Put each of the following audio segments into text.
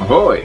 Ahoy!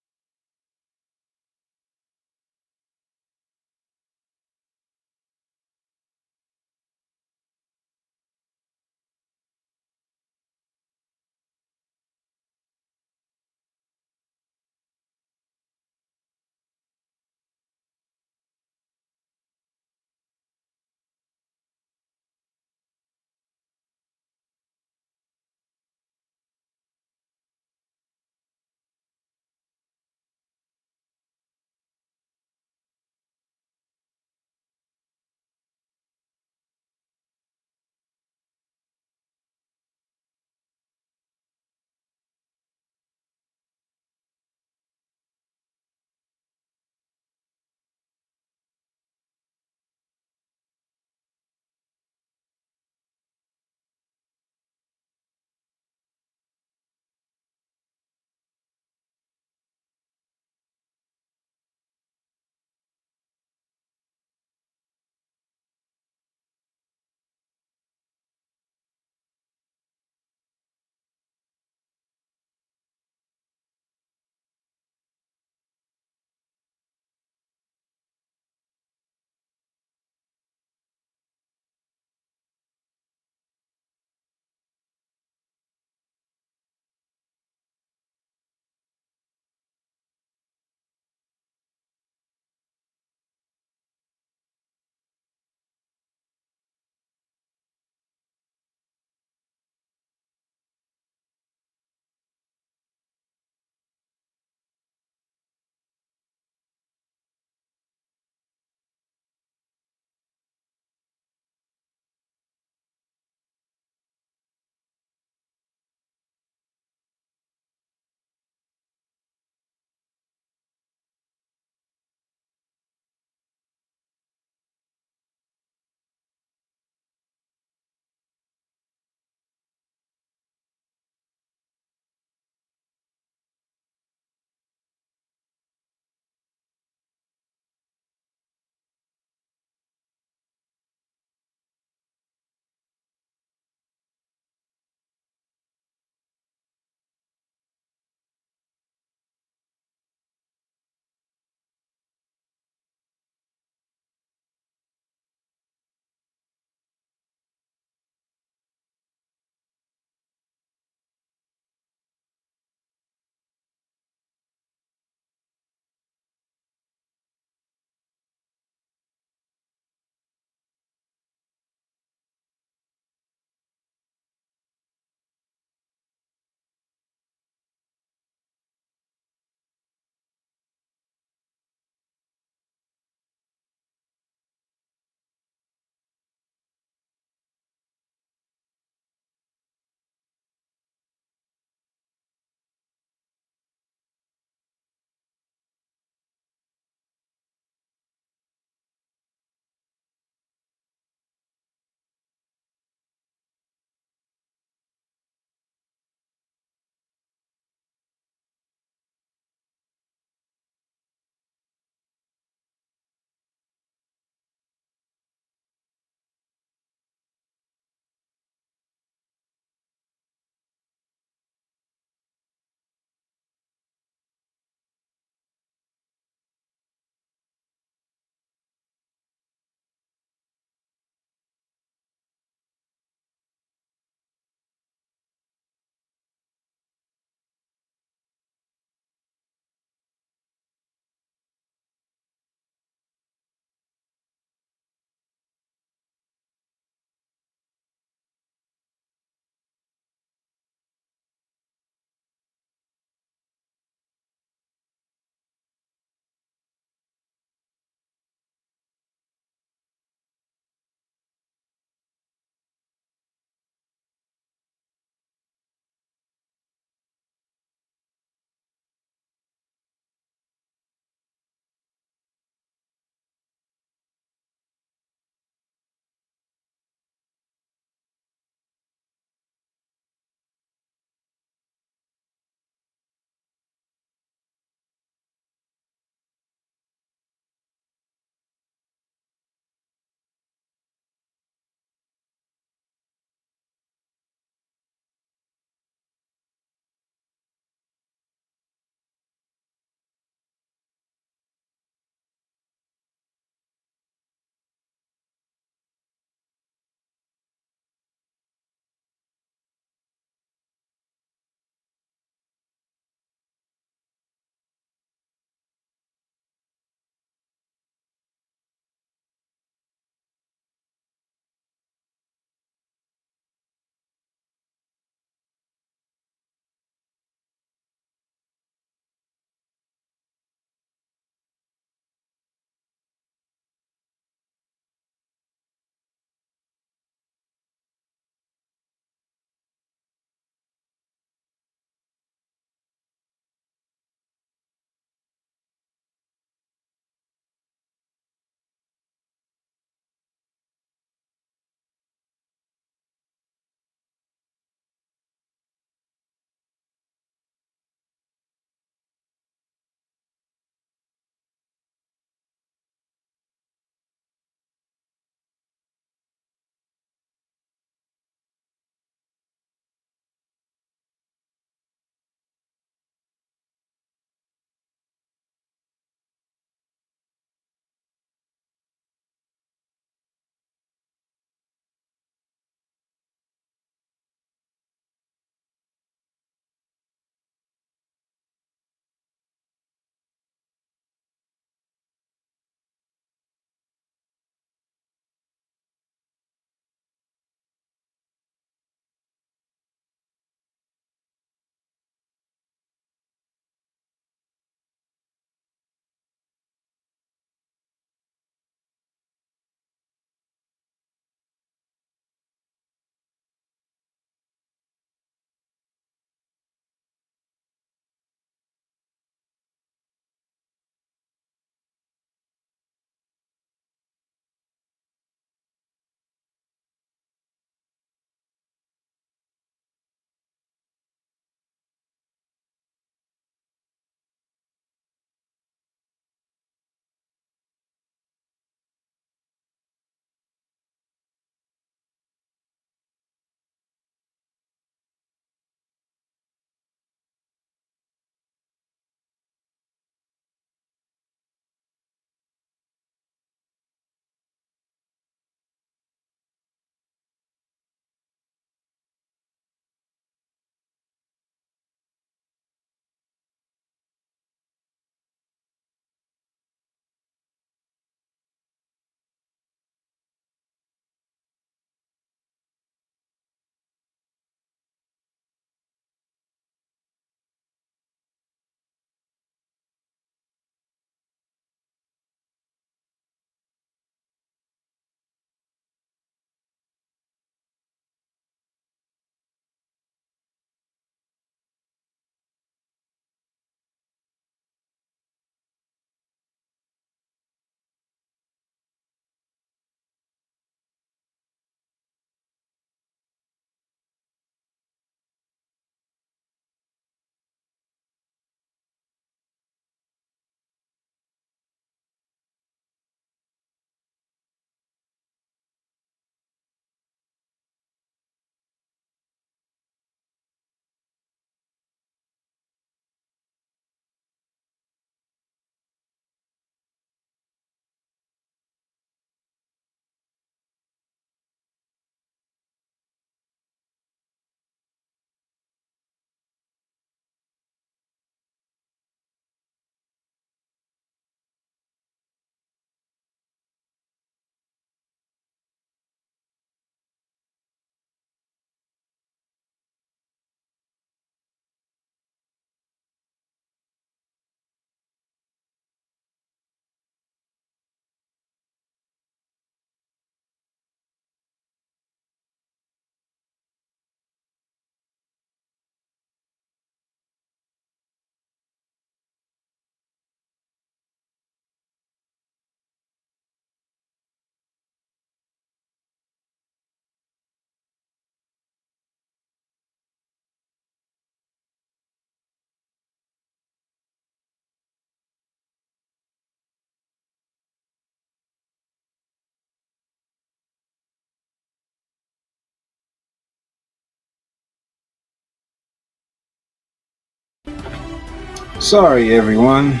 Sorry, everyone.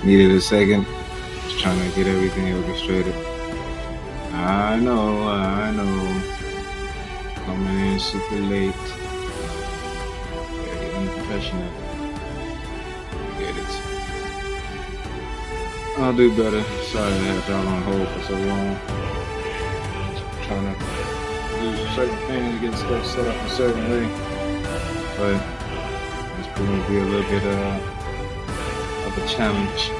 Needed a second. Just trying to get everything orchestrated. I know. Coming in super late. Very unprofessional. Get it. I'll do better. Sorry to have y'all on hold for so long. Trying to do certain things, get stuff set up a certain way. But it's going to be a little bit of a challenge.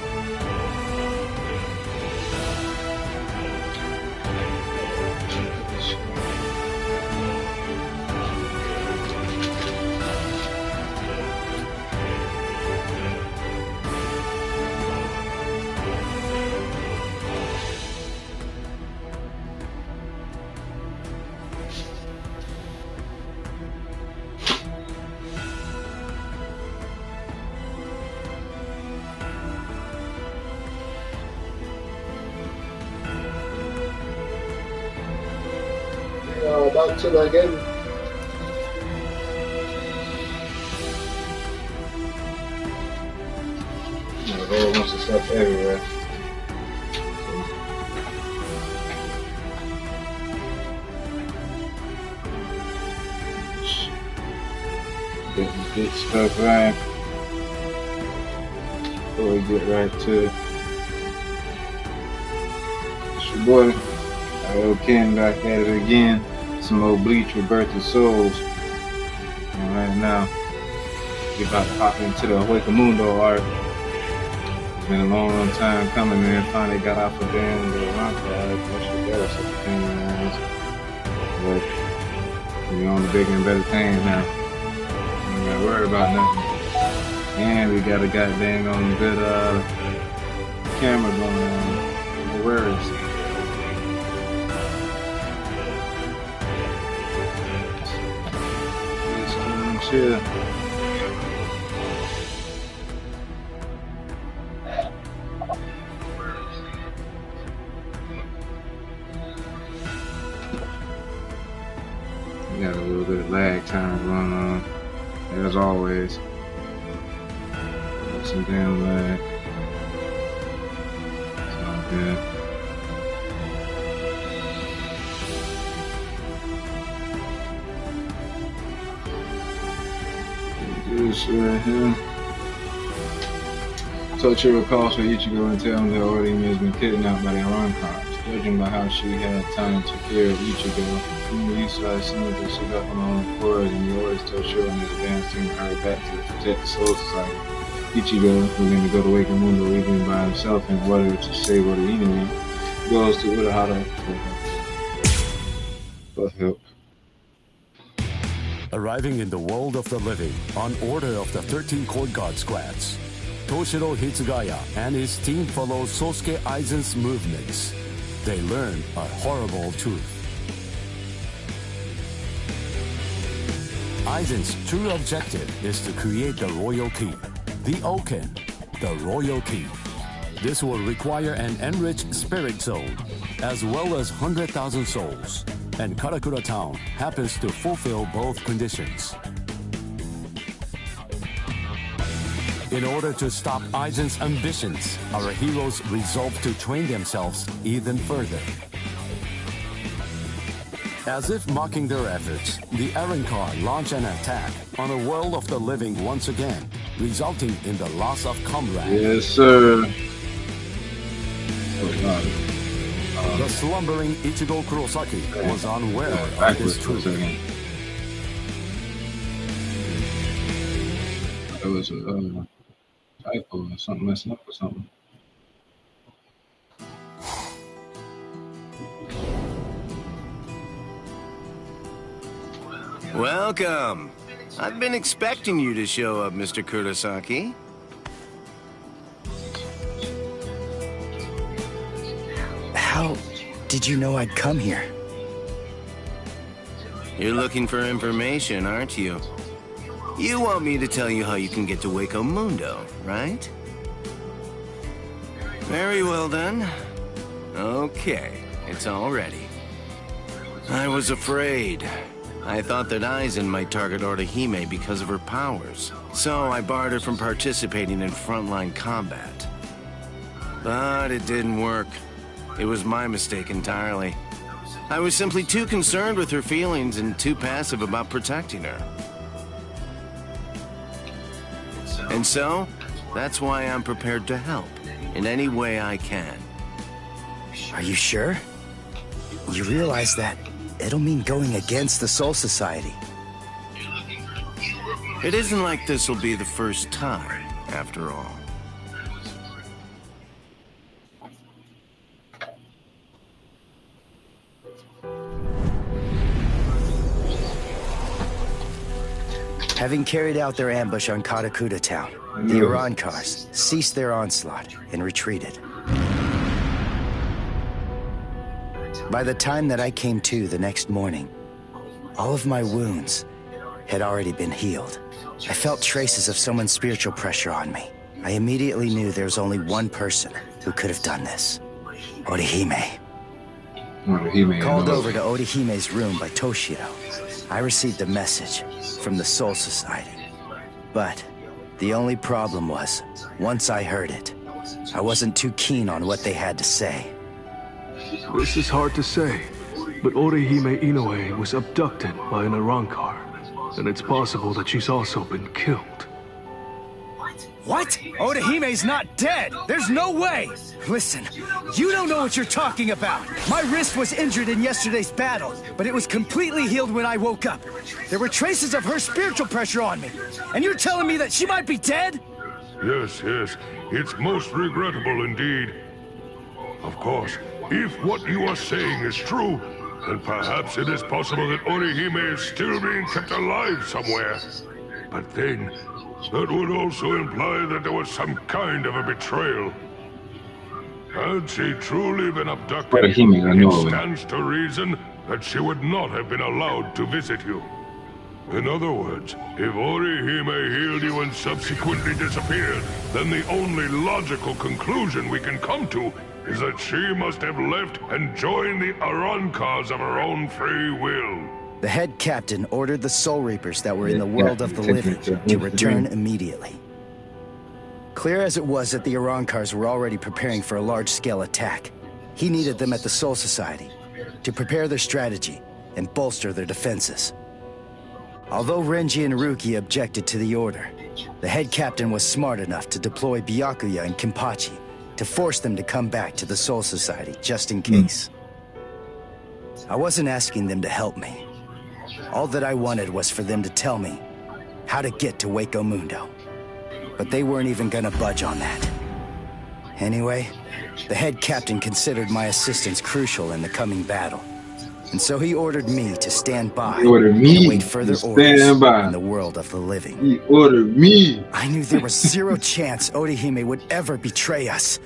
About to again. There's a whole bunch of stuff everywhere. Get stuff right before we get right to it. It's your boy, I.O. Ken, back at it again. Some old Bleach with Birth of Souls. And right now, we're about to hop into the Hueco Mundo art. It's been a long time coming, man. Finally got off of damn the run card. What should that such a pain in the ass. But we're on the bigger and better things now. We ain't gotta worry about nothing. And we got a goddamn on good camera going on. No worries. Yeah. We got a little bit of lag time going on, as always. Some damn lag. It's all good. This right here. Tochiro calls for Ichigo and tells him that Orihime has been kidnapped by the Iran cops. Judging by how she had time to care of Ichigo, Yusai assumed that she left him on the floor and he orders Tochiro and his advance team to hurry back to protect the Soul Society. Ichigo, who's going to go to Hueco Mundo even by himself in order to save Orihime, goes to Urahara for help. Arriving in the world of the living on order of the 13 Court Guard squads, Toshiro Hitsugaya and his team follow Sosuke Aizen's movements. They learn a horrible truth. Aizen's true objective is to create the royal key, the Oken, the royal key. This will require an enriched spirit zone, as well as 100,000 souls. And Karakura Town happens to fulfill both conditions. In order to stop Aizen's ambitions, our heroes resolve to train themselves even further. As if mocking their efforts, the Arrancar launch an attack on a world of the living once again, resulting in the loss of comrades. Yes, sir. The slumbering Ichigo Kurosaki was unaware of this truth. There was a typo or something messing up or something. Welcome. I've been expecting you to show up, Mr. Kurosaki. How did you know I'd come here? You're looking for information, aren't you? You want me to tell you how you can get to Hueco Mundo, right? Very well then. Okay, it's all ready. I was afraid. I thought that Aizen might target Orihime because of her powers, so I barred her from participating in frontline combat. But it didn't work. It was my mistake entirely. I was simply too concerned with her feelings and too passive about protecting her. And so, that's why I'm prepared to help in any way I can. Are you sure? You realize that it'll mean going against the Soul Society. It isn't like this will be the first time, after all. Having carried out their ambush on Katakuta town, the Arancars ceased their onslaught and retreated. By the time that I came to the next morning, all of my wounds had already been healed. I felt traces of someone's spiritual pressure on me. I immediately knew there was only one person who could have done this. Orihime. Called over to Orihime's room by Toshiro, I received a message from the Soul Society. But the only problem was, once I heard it, I wasn't too keen on what they had to say. This is hard to say, but Orihime Inoue was abducted by an Arankar, and it's possible that she's also been killed. What? Orihime's not dead! There's no way! Listen, you don't know what you're talking about! My wrist was injured in yesterday's battle, but it was completely healed when I woke up. There were traces of her spiritual pressure on me, and you're telling me that she might be dead? Yes, yes. It's most regrettable indeed. Of course, if what you are saying is true, then perhaps it is possible that Orihime is still being kept alive somewhere. But then, that would also imply that there was some kind of a betrayal. Had she truly been abducted, it stands to reason that she would not have been allowed to visit you. In other words, if Orihime healed you and subsequently disappeared, then the only logical conclusion we can come to is that she must have left and joined the Arancars of her own free will. The head captain ordered the Soul Reapers that were in the world of the living to return immediately. Clear as it was that the Arancars were already preparing for a large-scale attack, he needed them at the Soul Society to prepare their strategy and bolster their defenses. Although Renji and Ruki objected to the order, the head captain was smart enough to deploy Byakuya and Kenpachi to force them to come back to the Soul Society just in case. I wasn't asking them to help me. All that I wanted was for them to tell me how to get to Hueco Mundo. But they weren't even gonna budge on that. Anyway, the head captain considered my assistance crucial in the coming battle. And so he ordered me to stand by and wait further orders in the world of the living. He ordered me. I knew there was zero chance Orihime would ever betray us.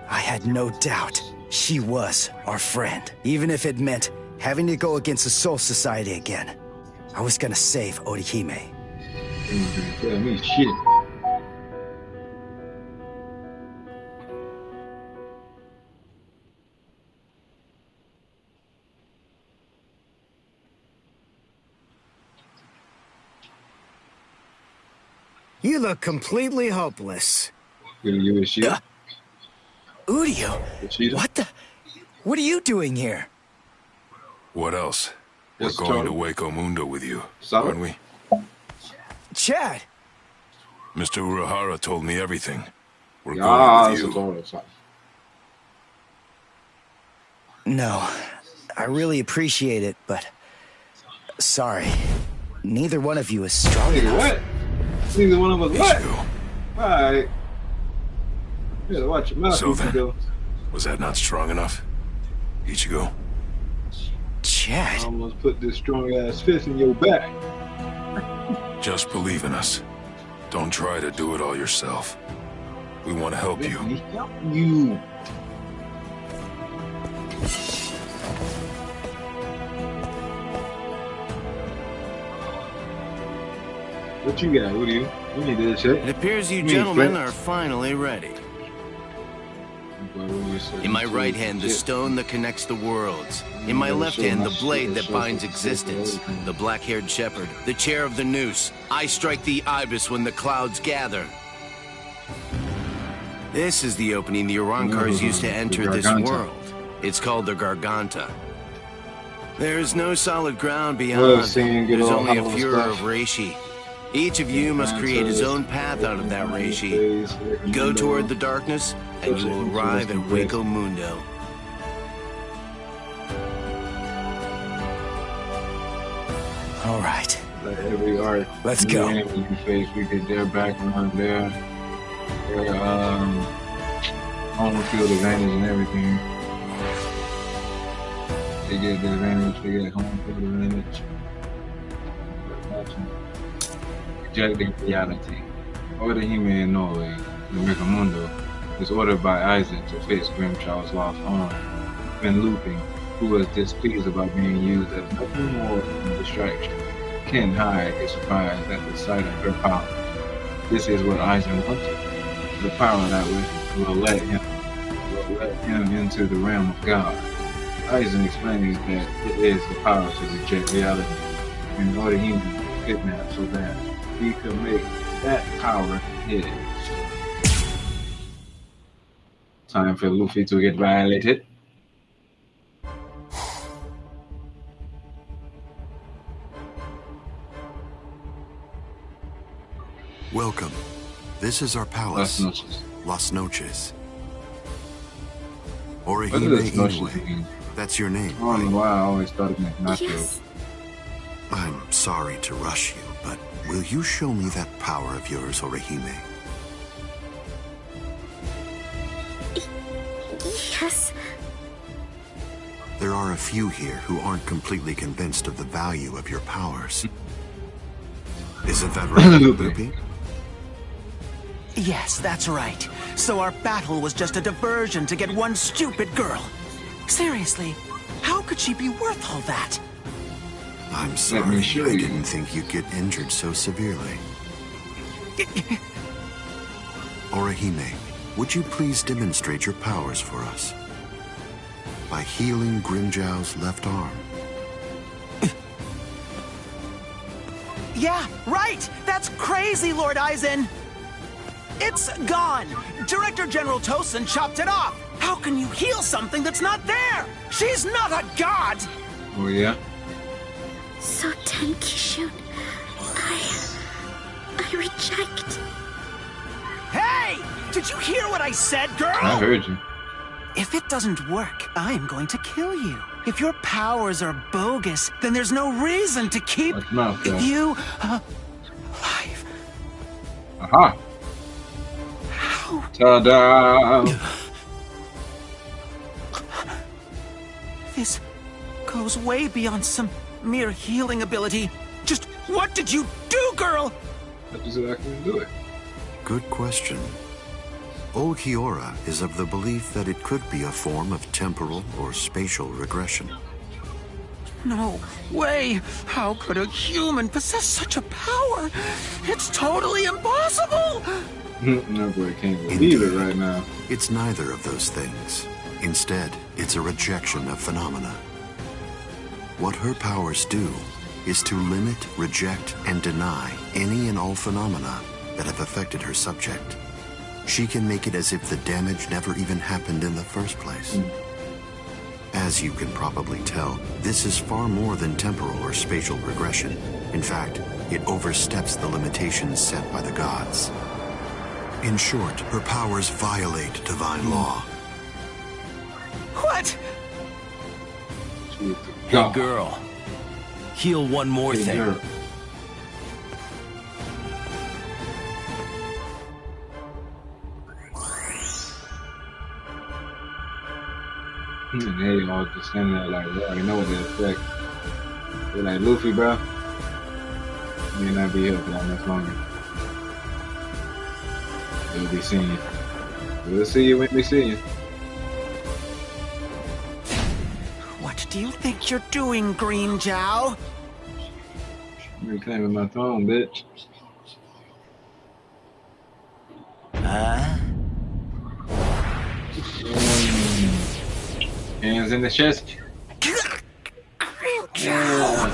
I had no doubt she was our friend. Even if it meant having to go against the Soul Society again, I was gonna save Orihime. Tell me shit. You look completely hopeless. Gonna give it shit. Uryu, what the? What are you doing here? What else? Yes, We're going to Charlie. Hueco Mundo with you, Solid. aren't we? Chad! Mr. Urahara told me everything. We're going with you. No, I really appreciate it, but sorry. Neither one of you is strong Nigga, enough. what? Neither one of us what? Ichigo, Alright. You gotta watch your mouth, So then- Ichigo. was that not strong enough? Ichigo? I Chad, almost put this strong ass fist in your back. Just believe in us. Don't try to do it all yourself. We want to help Let you. me help you. What you got? What do you? You need this shit. It appears you Me, gentlemen friend. are finally ready. In my right hand, the stone that connects the worlds. In my left hand, the blade that binds existence. The black-haired shepherd, the chair of the noose. I strike the ibis when the clouds gather. This is the opening the Arankars used to enter this world. It's called the Garganta. There's no solid ground beyond. There's only a furor of reishi. Each of you must create his own path out of that reishi. Go toward the darkness, and you will arrive at Hueco Mundo. All right. Like every arc, Let's go. You face, we get their background, their home field advantage and everything. They get the advantage, they get home field advantage. Rejecting reality. Orihime in Norway, the Mundo, is ordered by Isaac to fix Grimchild's lost arm. When Looping, who was displeased about being used as nothing more than a distraction, Ken Hyde is surprised at the sight of her power. This is what Isaac wanted. The power that will let him into the realm of God. Aizen explains that it is the power to reject reality, and Orihime is kidnapped so that he could make that power his. Time for Luffy to get violated. Welcome. This is our palace. Las noches. Las Noches. What Orihime does noches Inoue. mean? That's your name, I don't right? know why I always thought it meant nacho. Yes. I'm sorry to rush you, but will you show me that power of yours, Orihime? Yes. There are a few here who aren't completely convinced of the value of your powers. Isn't that right, Loopy? Yes, that's right. So our battle was just a diversion to get one stupid girl. Seriously, how could she be worth all that? I'm Let sorry, me show I you. didn't think you'd get injured so severely. Orihime, would you please demonstrate your powers for us? By healing Grimjow's left arm. Yeah, right! That's crazy, Lord Aizen! It's gone! Director General Tosin chopped it off! How can you heal something that's not there? She's not a god! Oh yeah? So Tenkishun, I reject. Hey! Did you hear what I said, girl? I heard you. If it doesn't work, I'm going to kill you. If your powers are bogus, then there's no reason to keep Watch your mouth, guys. you alive. Aha! How? Ta-da! This goes way beyond some mere healing ability. Just what did you do, girl? I just said I couldn't do it. Good question. Old Kiora is of the belief that it could be a form of temporal or spatial regression. No way! How could a human possess such a power? It's totally impossible! No boy can't believe it right now. It's neither of those things. Instead, it's a rejection of phenomena. What her powers do is to limit, reject, and deny any and all phenomena that have affected her subject. She can make it as if the damage never even happened in the first place. As you can probably tell, this is far more than temporal or spatial regression. In fact, it oversteps the limitations set by the gods. In short, her powers violate divine law. What? She's Hey, God. girl. Heal one more Hey, thing. girl. And they all just standing there like, they already know what they expect. They're like, Luffy, bro, you may not be here for that much longer. We'll be seeing you. We'll see you when we see you. What do you think you're doing, Green Jow? You're reclaiming my throne, bitch. Huh? hands in the chest. Yeah.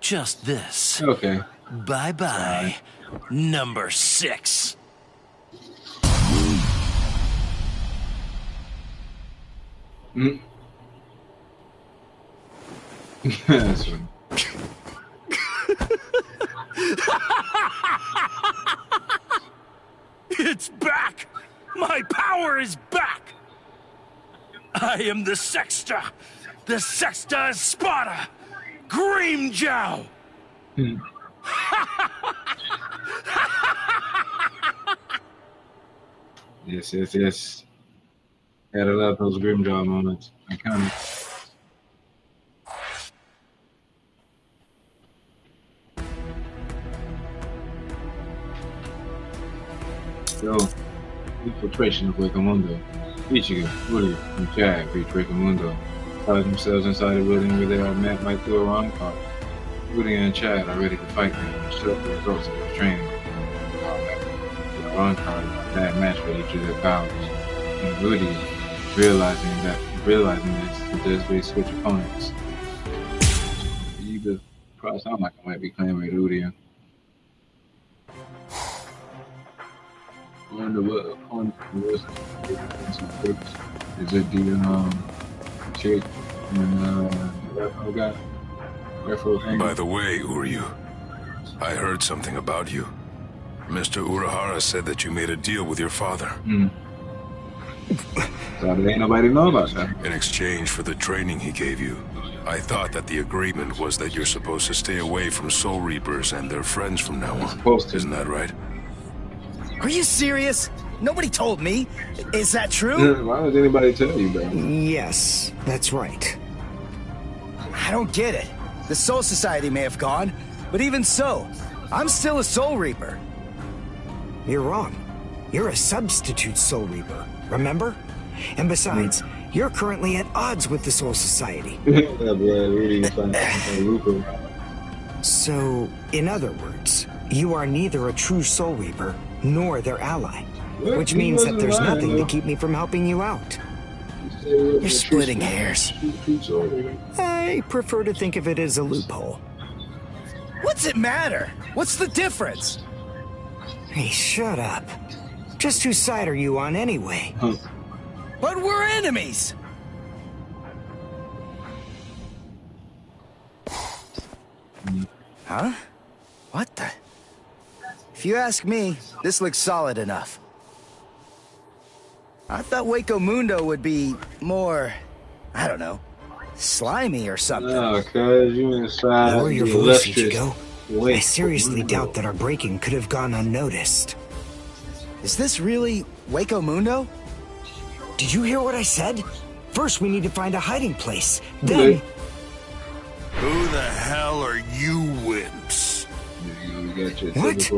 Just this. Okay. Bye-bye. Number 6. Mm. That's funny. It's back! My power is back! I am the Sexta Espada, Grimmjow! Yes. Gotta love those Grimmjow moments. Iconic. So, infiltration of Hueco Mundo. Ichigo, Woody, and Chad reach Hueco Mundo. Find themselves inside a building where they are met by two Iran-car. Woody and Chad are ready to fight them and show the results of their training. The Iran-car is a bad match for each of their powers. And Woody, realizing this, suggests they switch opponents. Either probably sound like I might be playing with Woody. I wonder what opponent was. Is it the chick and the Refo guy? By the way, Uryu, I heard something about you. Mr. Urahara said that you made a deal with your father. So ain't nobody know about that. In exchange for the training he gave you. I thought that the agreement was that you're supposed to stay away from Soul Reapers and their friends from now on. Isn't that right? Are you serious? Nobody told me. Is that true? Why would anybody tell you that? Yes, that's right. I don't get it. The Soul Society may have gone, but even so, I'm still a Soul Reaper. You're wrong. You're a substitute Soul Reaper, remember? And besides, you're currently at odds with the Soul Society. So, in other words, you are neither a true Soul Reaper nor their ally. Which means that there's nothing to keep me from helping you out. You're splitting hairs. I prefer to think of it as a loophole. What's it matter? What's the difference? Hey, shut up. Just whose side are you on anyway? But we're enemies! Huh? What the? If you ask me, this looks solid enough. I thought Hueco Mundo would be more, I don't know, slimy or something. No, cuz you inside. Lower your voice, Ichigo. I seriously doubt that our break-in could have gone unnoticed. Is this really Hueco Mundo? Did you hear what I said? First, we need to find a hiding place. Then... Who the hell are you wimps? What?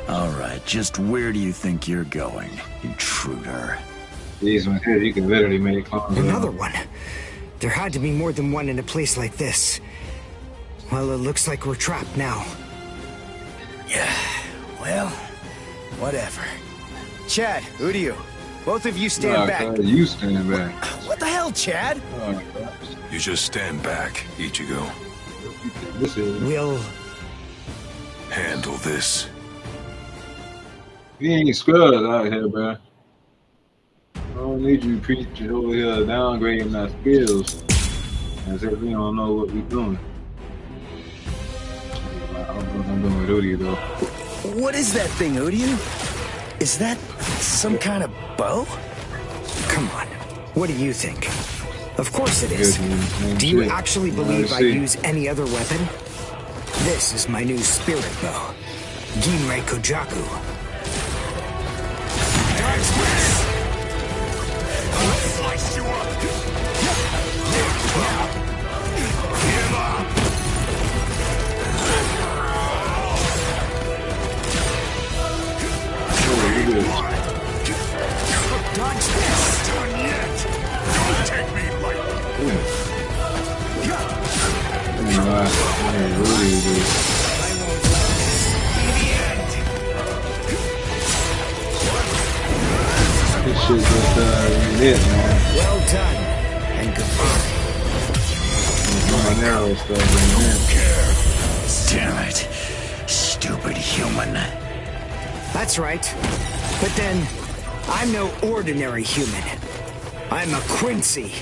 Alright, just where do you think you're going, intruder? These ones here, you can literally make clones. Another one. There had to be more than one in a place like this. Well, it looks like we're trapped now. Yeah, well, whatever. Chad, Uryu, both of you stand back. You stand back. What the hell, Chad? You just stand back, Ichigo. We'll handle this. We ain't scrubs out here, bro. I don't need you preaching over here downgrading our skills as if we don't know what we're doing. I don't know what I'm doing with Uryu, though. What is that thing, Uryu? Is that some kind of bow? Come on. What do you think? Of course it is. Do you actually believe I use any other weapon? This is my new spirit bow. Ginrei Kojaku. I'll slice you up! Dodge this! Done yet! Don't take me lightly! shit just lit, man. Well done, and goodbye. Arrow stuff, man. Damn it. Stupid human. That's right. But then, I'm no ordinary human. I'm a Quincy.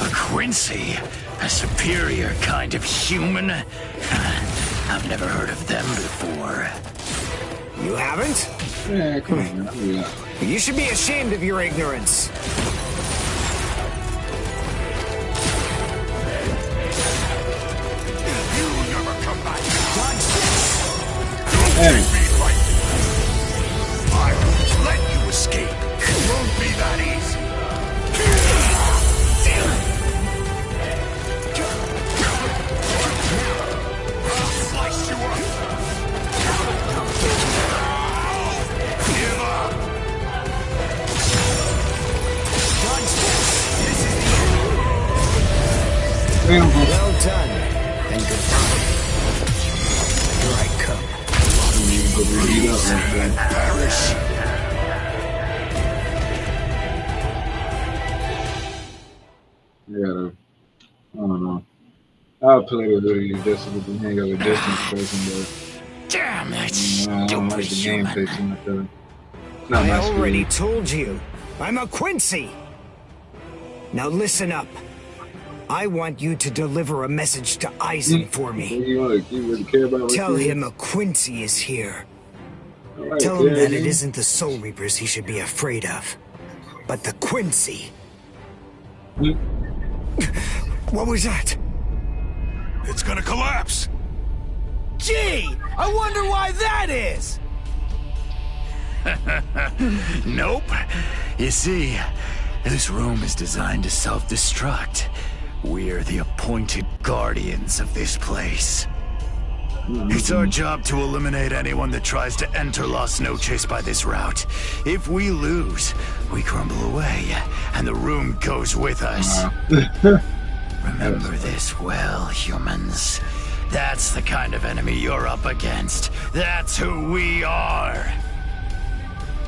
A Quincy? A superior kind of human? I've never heard of them before. You haven't? Yeah, come on, man. You should be ashamed of your ignorance. You'll never come back. Hey. I won't let you escape. It won't be that easy. I'll slice you up. Give up. Well done, and goodbye. Here I come. Perish. I don't know. I'll play with it just with the hang of a distance person, but Damn that I don't like the gameplay too much of it. Not I my already speed. told you, I'm a Quincy. Now listen up. I want you to deliver a message to Eisen for me. You really care about what Tell you him a Quincy is here. Alright, Tell him yeah, that man. it isn't the Soul Reapers he should be afraid of, but the Quincy. What was that? It's gonna collapse. Gee, I wonder why that is. Nope. You see, this room is designed to self-destruct. We're the appointed guardians of this place. It's our job to eliminate anyone that tries to enter Las Noches by this route. If we lose, we crumble away, and the room goes with us. Remember this well, humans. That's the kind of enemy you're up against. That's who we are.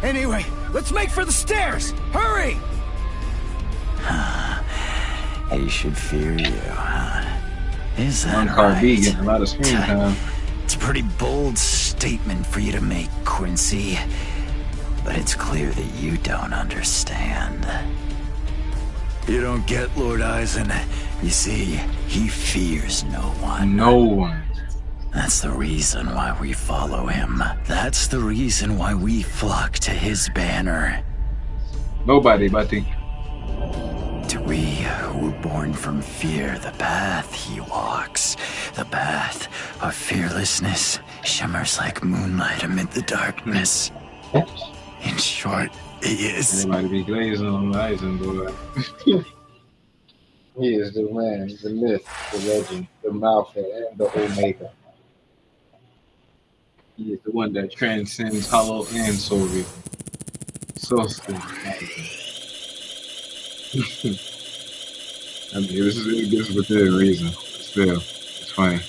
Anyway, let's make for the stairs. Hurry! He should fear you, huh? Is that Car B right? getting a lot of screen time. It's a pretty bold statement for you to make, Quincy. But it's clear that you don't understand. You don't get Lord Eisen. You see, he fears no one. No one. That's the reason why we follow him. That's the reason why we flock to his banner. Nobody but the To we who were born from fear, the path he walks, the path of fearlessness, shimmers like moonlight amid the darkness. In short, he is. Anybody be glazing on Eisen, boy. He is the man, the myth, the legend, the mouthhead, and the Omega. He is the one that transcends Hollow and Soul Reaper. So stupid. I mean, this is within reason. Still, it's funny.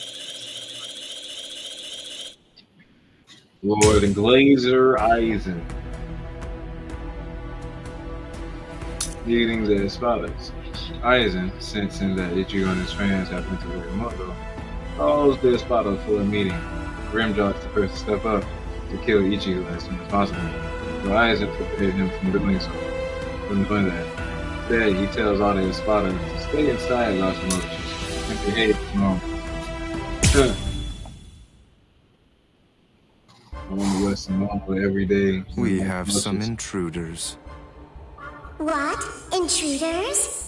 Lord Glazer Eisen. Leading the Espadas. Eisen, sensing that Ichigo and his friends have entered Mundo, calls the Espada for a meeting. Grimjock's the first to step up to kill Ichigo as soon as possible. But Eisen forbade him from doing so. From doing that. Instead, he tells all the Espadas to stay inside Las Noches and behave normal. On the West and normal every day. We have some intruders. What? Intruders?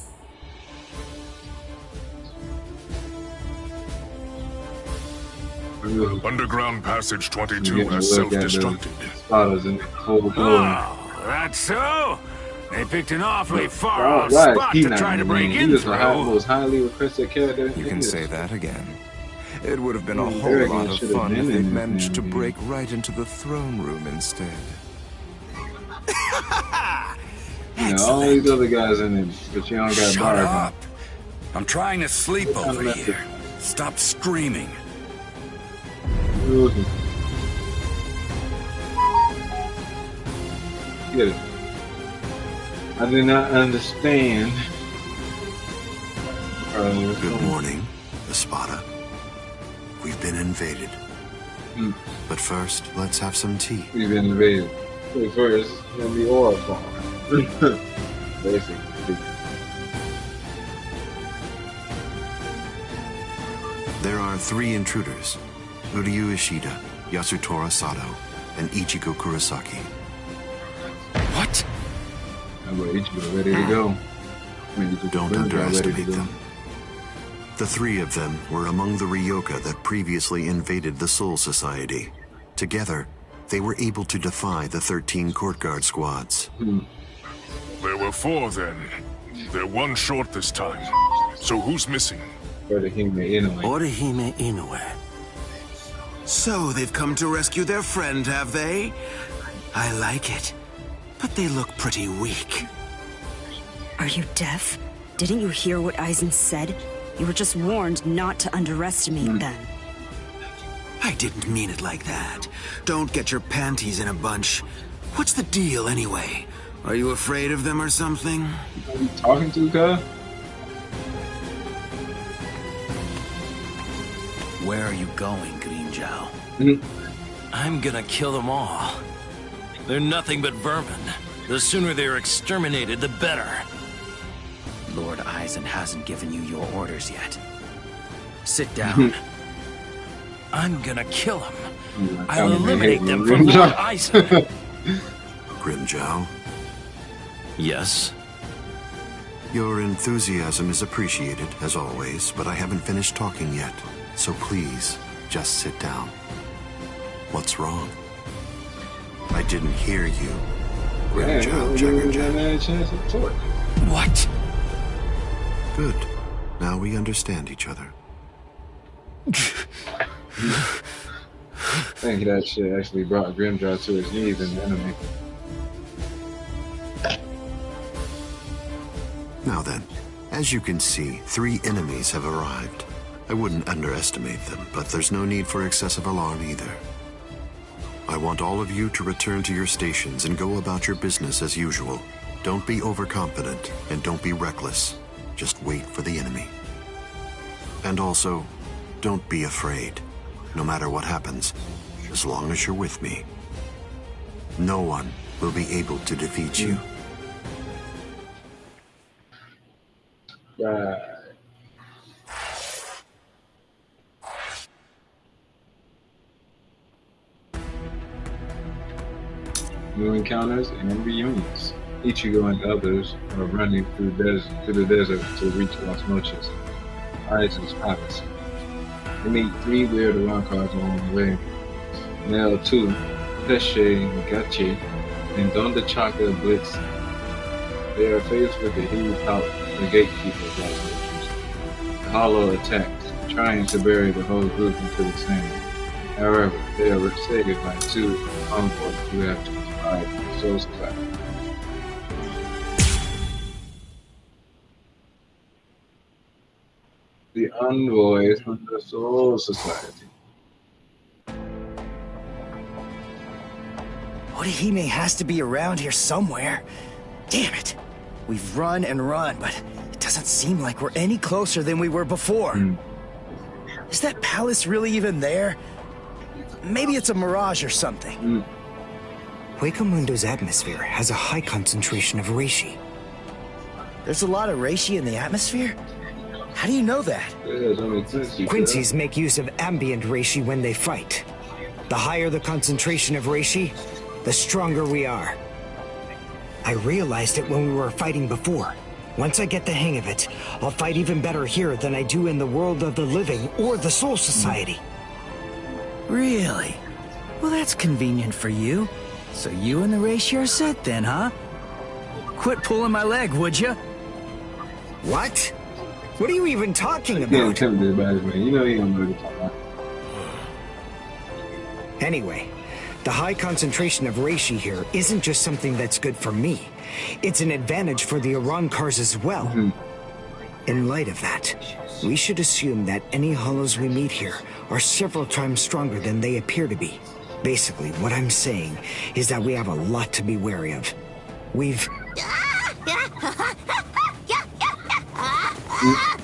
Underground Passage 22 has self-destructed. Oh, that's so? They picked an awfully far-off spot to try to break in through. Most highly requested character. You can say that again. It would have been a whole lot of fun if they'd managed to break right into the throne room instead. All these other guys in it, but you don't got Shut bars up. I'm trying to sleep over here. Stop screaming. Get it. I do not understand. Good morning, Espada. We've been invaded. But first, let's have some tea. We've been invaded. Wait, first, it's gonna be horrifying. Basically. There are 3 intruders: Uryu Ishida, Yasutora Sato, and Ichigo Kurosaki. What? How about Ichigo ready to go? Don't underestimate them. The 3 of them were among the Ryoka that previously invaded the Soul Society. Together, they were able to defy the 13 court guard squads. There were 4 then. They're 1 short this time. So who's missing? Orihime Inoue. Orihime Inoue. So they've come to rescue their friend, have they? I like it. But they look pretty weak. Are you deaf? Didn't you hear what Aizen said? You were just warned not to underestimate them. I didn't mean it like that. Don't get your panties in a bunch. What's the deal anyway? Are you afraid of them or something? Are you talking to, guy? Where are you going, Green Zhao? I'm gonna kill them all. They're nothing but vermin. The sooner they're exterminated, the better. Lord Aizen hasn't given you your orders yet. Sit down. I'm gonna kill him. I'll eliminate them from Lord Aizen. Grimjow? Yes? Your enthusiasm is appreciated, as always, but I haven't finished talking yet. So please, just sit down. What's wrong? I didn't hear you. Grimjow, Jaggerjaw. What? Good. Now we understand each other. I think that shit actually brought Grimjaw to his knees in the anime. Now then, as you can see, 3 enemies have arrived. I wouldn't underestimate them, but there's no need for excessive alarm either. I want all of you to return to your stations and go about your business as usual. Don't be overconfident, and don't be reckless. Just wait for the enemy. And also, don't be afraid. No matter what happens, as long as you're with me, no one will be able to defeat you. Right. New encounters and reunions. Ichigo and others are running through the desert to reach Las Noches, Aizen's palace. They meet 3 weird Arrancars along the way. Nell 2, Pesce, Gachi, and Donda Chaka Blitz. They are faced with the huge Hollow, the gatekeeper of Las Noches. The Hollow attacks, trying to bury the whole group into the sand. However, they are saved by 2 envoys who have to survive the Soul Society. The envoys from the Soul Society. Orihime has to be around here somewhere. Damn it. We've run and run, but it doesn't seem like we're any closer than we were before. Is that palace really even there? Maybe it's a mirage or something. Hueco Mundo's atmosphere has a high concentration of reishi. There's a lot of reishi in the atmosphere? How do you know that? Quincy's make use of ambient reishi when they fight. The higher the concentration of reishi, the stronger we are. I realized it when we were fighting before. Once I get the hang of it, I'll fight even better here than I do in the world of the living or the Soul Society. Really? Well, that's convenient for you. So you and the reishi are set then, huh? Quit pulling my leg, would you? What? What are you even talking You about? know you don't know what you're talking about. Anyway, the high concentration of reishi here isn't just something that's good for me. It's an advantage for the Arrancars as well. In light of that, we should assume that any hollows we meet here are several times stronger than they appear to be. Basically, what I'm saying is that we have a lot to be wary of. We've... Man,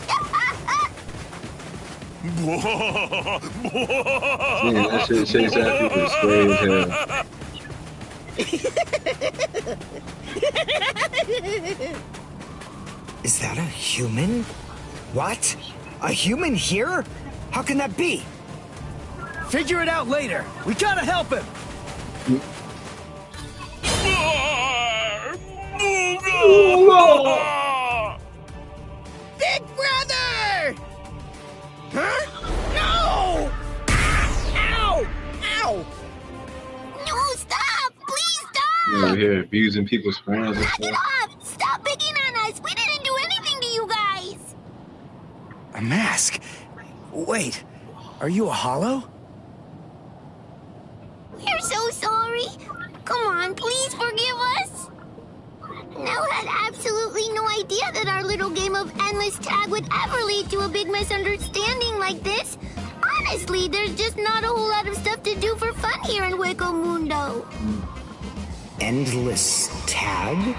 that shit chase after you was scary as hell. Is that a human? What? A human here? How can that be? Figure it out later. We gotta help him. Big brother! Huh? No! Ow! Ow! No, stop! Please stop! You're here abusing people's friends and Get stuff. off! Stop picking on us! We didn't do anything to you guys! A mask? Wait, are you a hollow? We're so sorry. Come on, please forgive us. Nell had absolutely no idea that our little game of endless tag would ever lead to a big misunderstanding like this. Honestly, there's just not a whole lot of stuff to do for fun here in Hueco Mundo. Endless tag?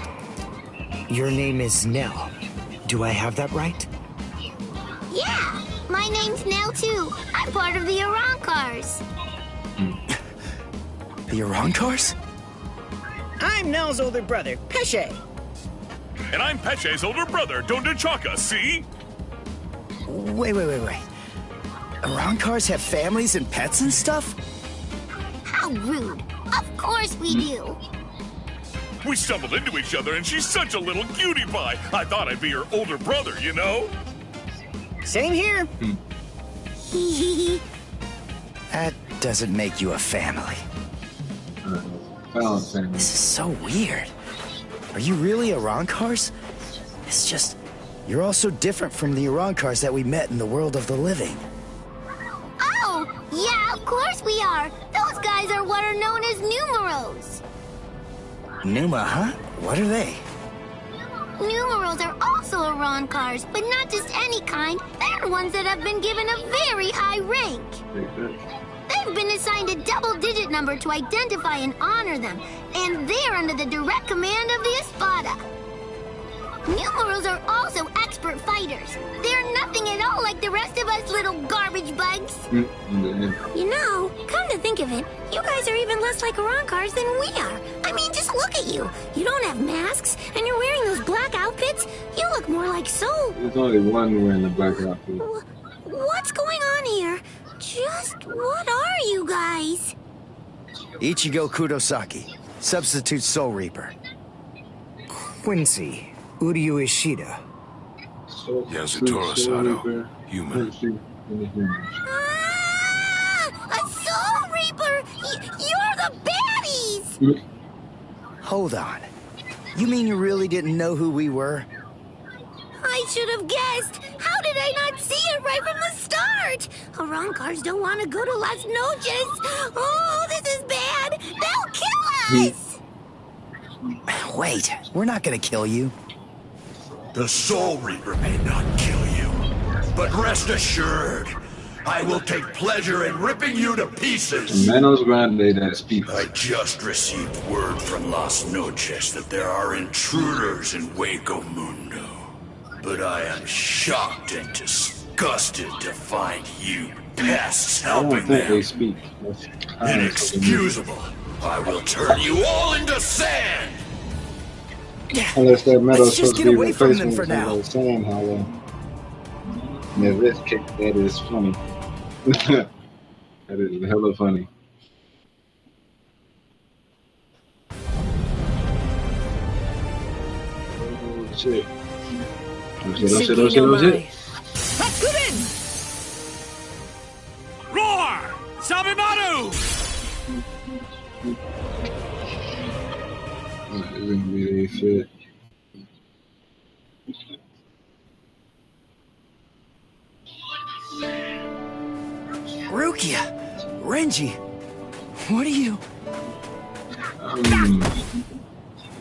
Your name is Nell. Do I have that right? Yeah, my name's Nell too. I'm part of the Arancars. The Arancars? I'm Nell's older brother, Pesce. And I'm Peche's older brother, Dondenchaka, see? Wait. Arancars have families and pets and stuff? How rude. Of course we do. We stumbled into each other and she's such a little cutie pie. I thought I'd be her older brother, you know? Same here. That doesn't make you a family. This is so weird. Are you really Arancars? It's just, you're all so different from the Arancars that we met in the world of the living. Oh, yeah, of course we are. Those guys are what are known as numerals. Numa, huh? What are they? Numerals are also Arancars, but not just any kind. They're ones that have been given a very high rank. They've been assigned a double-digit number to identify and honor them, and they're under the direct command of the Espada. Numerals are also expert fighters. They're nothing at all like the rest of us little garbage bugs. You know, come to think of it, you guys are even less like Arancars than we are. I mean, just look at you. You don't have masks, and you're wearing those black outfits. You look more like Soul. There's only one wearing the black outfit. What's going on here? Just what are you guys? Ichigo Kurosaki, substitute Soul Reaper. Quincy, Uryu Ishida. Yasutoro Sato, human. A Soul Reaper! You're the baddies! Hold on. You mean you really didn't know who we were? I should have guessed. How did I not see it right from the start? Arancars don't want to go to Las Noches. Oh, this is bad. They'll kill us! Wait, we're not gonna kill you. The Soul Reaper may not kill you, but rest assured, I will take pleasure in ripping you to pieces. Manos Grande that speaks. I just received word from Las Noches that there are intruders in Hueco Mundo. But I am shocked and disgusted to find you pests helping them. They speak. Inexcusable. I will turn you all into sand. Unless that metal Let's just get away from them for now. Sand hollow. Yeah, this kick, that is funny. That is hella funny. Oh, shit. Oh shit. Hakurin! Roar! Sabimaru! This isn't really shit. Rukia! Renji! What are you?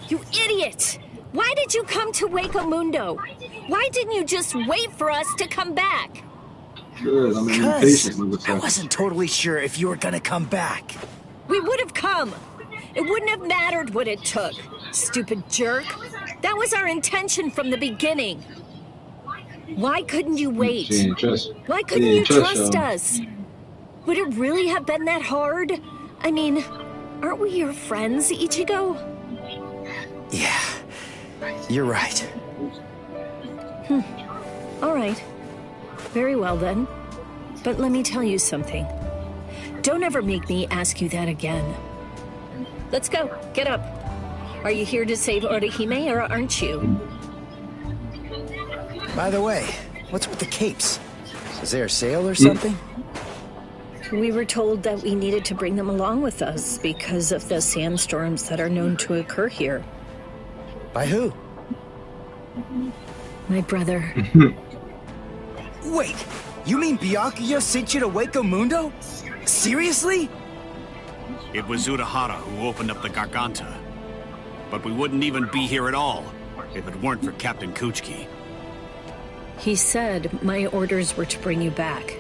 You idiot! Why did you come to Hueco Mundo? Why didn't you just wait for us to come back? Good, I'm Because impatient. I wasn't totally sure if you were gonna come back. We would have come. It wouldn't have mattered what it took. Stupid jerk. That was our intention from the beginning. Why couldn't you wait? She didn't trust. Why couldn't you trust us? Would it really have been that hard? I mean, aren't we your friends, Ichigo? Yeah, you're right. All right. Very well then. But let me tell you something. Don't ever make me ask you that again. Let's go. Get up. Are you here to save Orihime or aren't you? By the way, what's with the capes? Is there a sale or something? We were told that we needed to bring them along with us because of the sandstorms that are known to occur here. By who? My brother. Wait, you mean Byakuya sent you to Hueco Mundo? Seriously? It was Urahara who opened up the Garganta. But we wouldn't even be here at all if it weren't for Captain Kuchiki. He said my orders were to bring you back,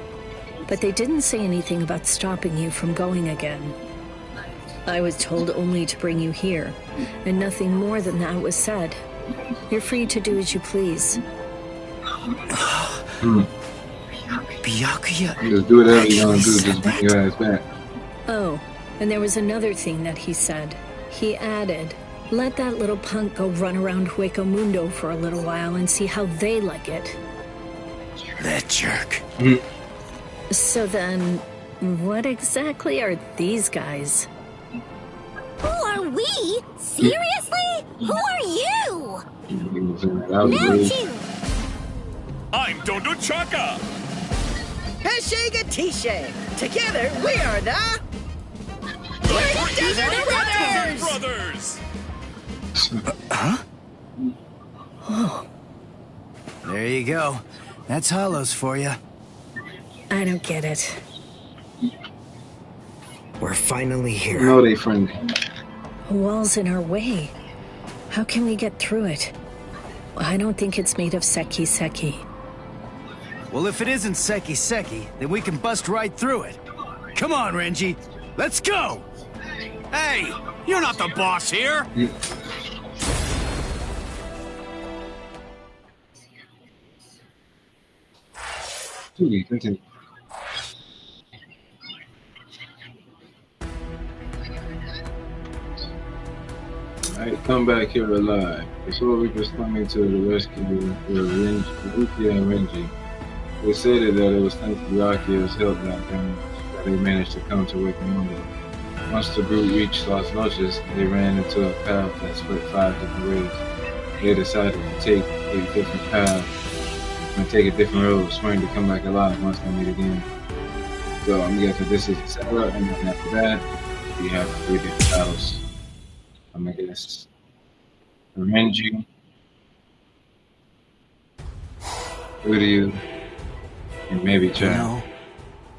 but they didn't say anything about stopping you from going again. I was told only to bring you here, and nothing more than that was said. You're free to do as you please. Byakuya. Just do whatever you want to do, just bring your ass back. Oh, and there was another thing that he said. He added, let that little punk go run around Hueco Mundo for a little while and see how they like it. That jerk. So then, what exactly are these guys? Who are we? Seriously? Who are you? I'm Dondo Chaka! Heshega Tishe! Together, we are the... Desert Brothers! Huh? Oh. There you go. That's Hollows for you. I don't get it. We're finally here. No, they friendly. A wall's in our way. How can we get through it? I don't think it's made of seki. Well, if it isn't seki, then we can bust right through it. Come on, Renji. Let's go! Hey, you're not the boss here! Continue. Alright, come back here alive. The Soul Reapers coming to the rescue were Rukia and Renji. They stated that it was thanks to Byakuya's help that they managed to come to Hueco Mundo. Once the group reached Las Noches, they ran into a path that split 5 different ways. They decided to take a different path and take a different road, swearing to come back alive once they meet again. So I'm guessing this is the setup, and then after that, we have 3 different battles. I'm gonna guess Renji, Ryu, and maybe Chad. You know,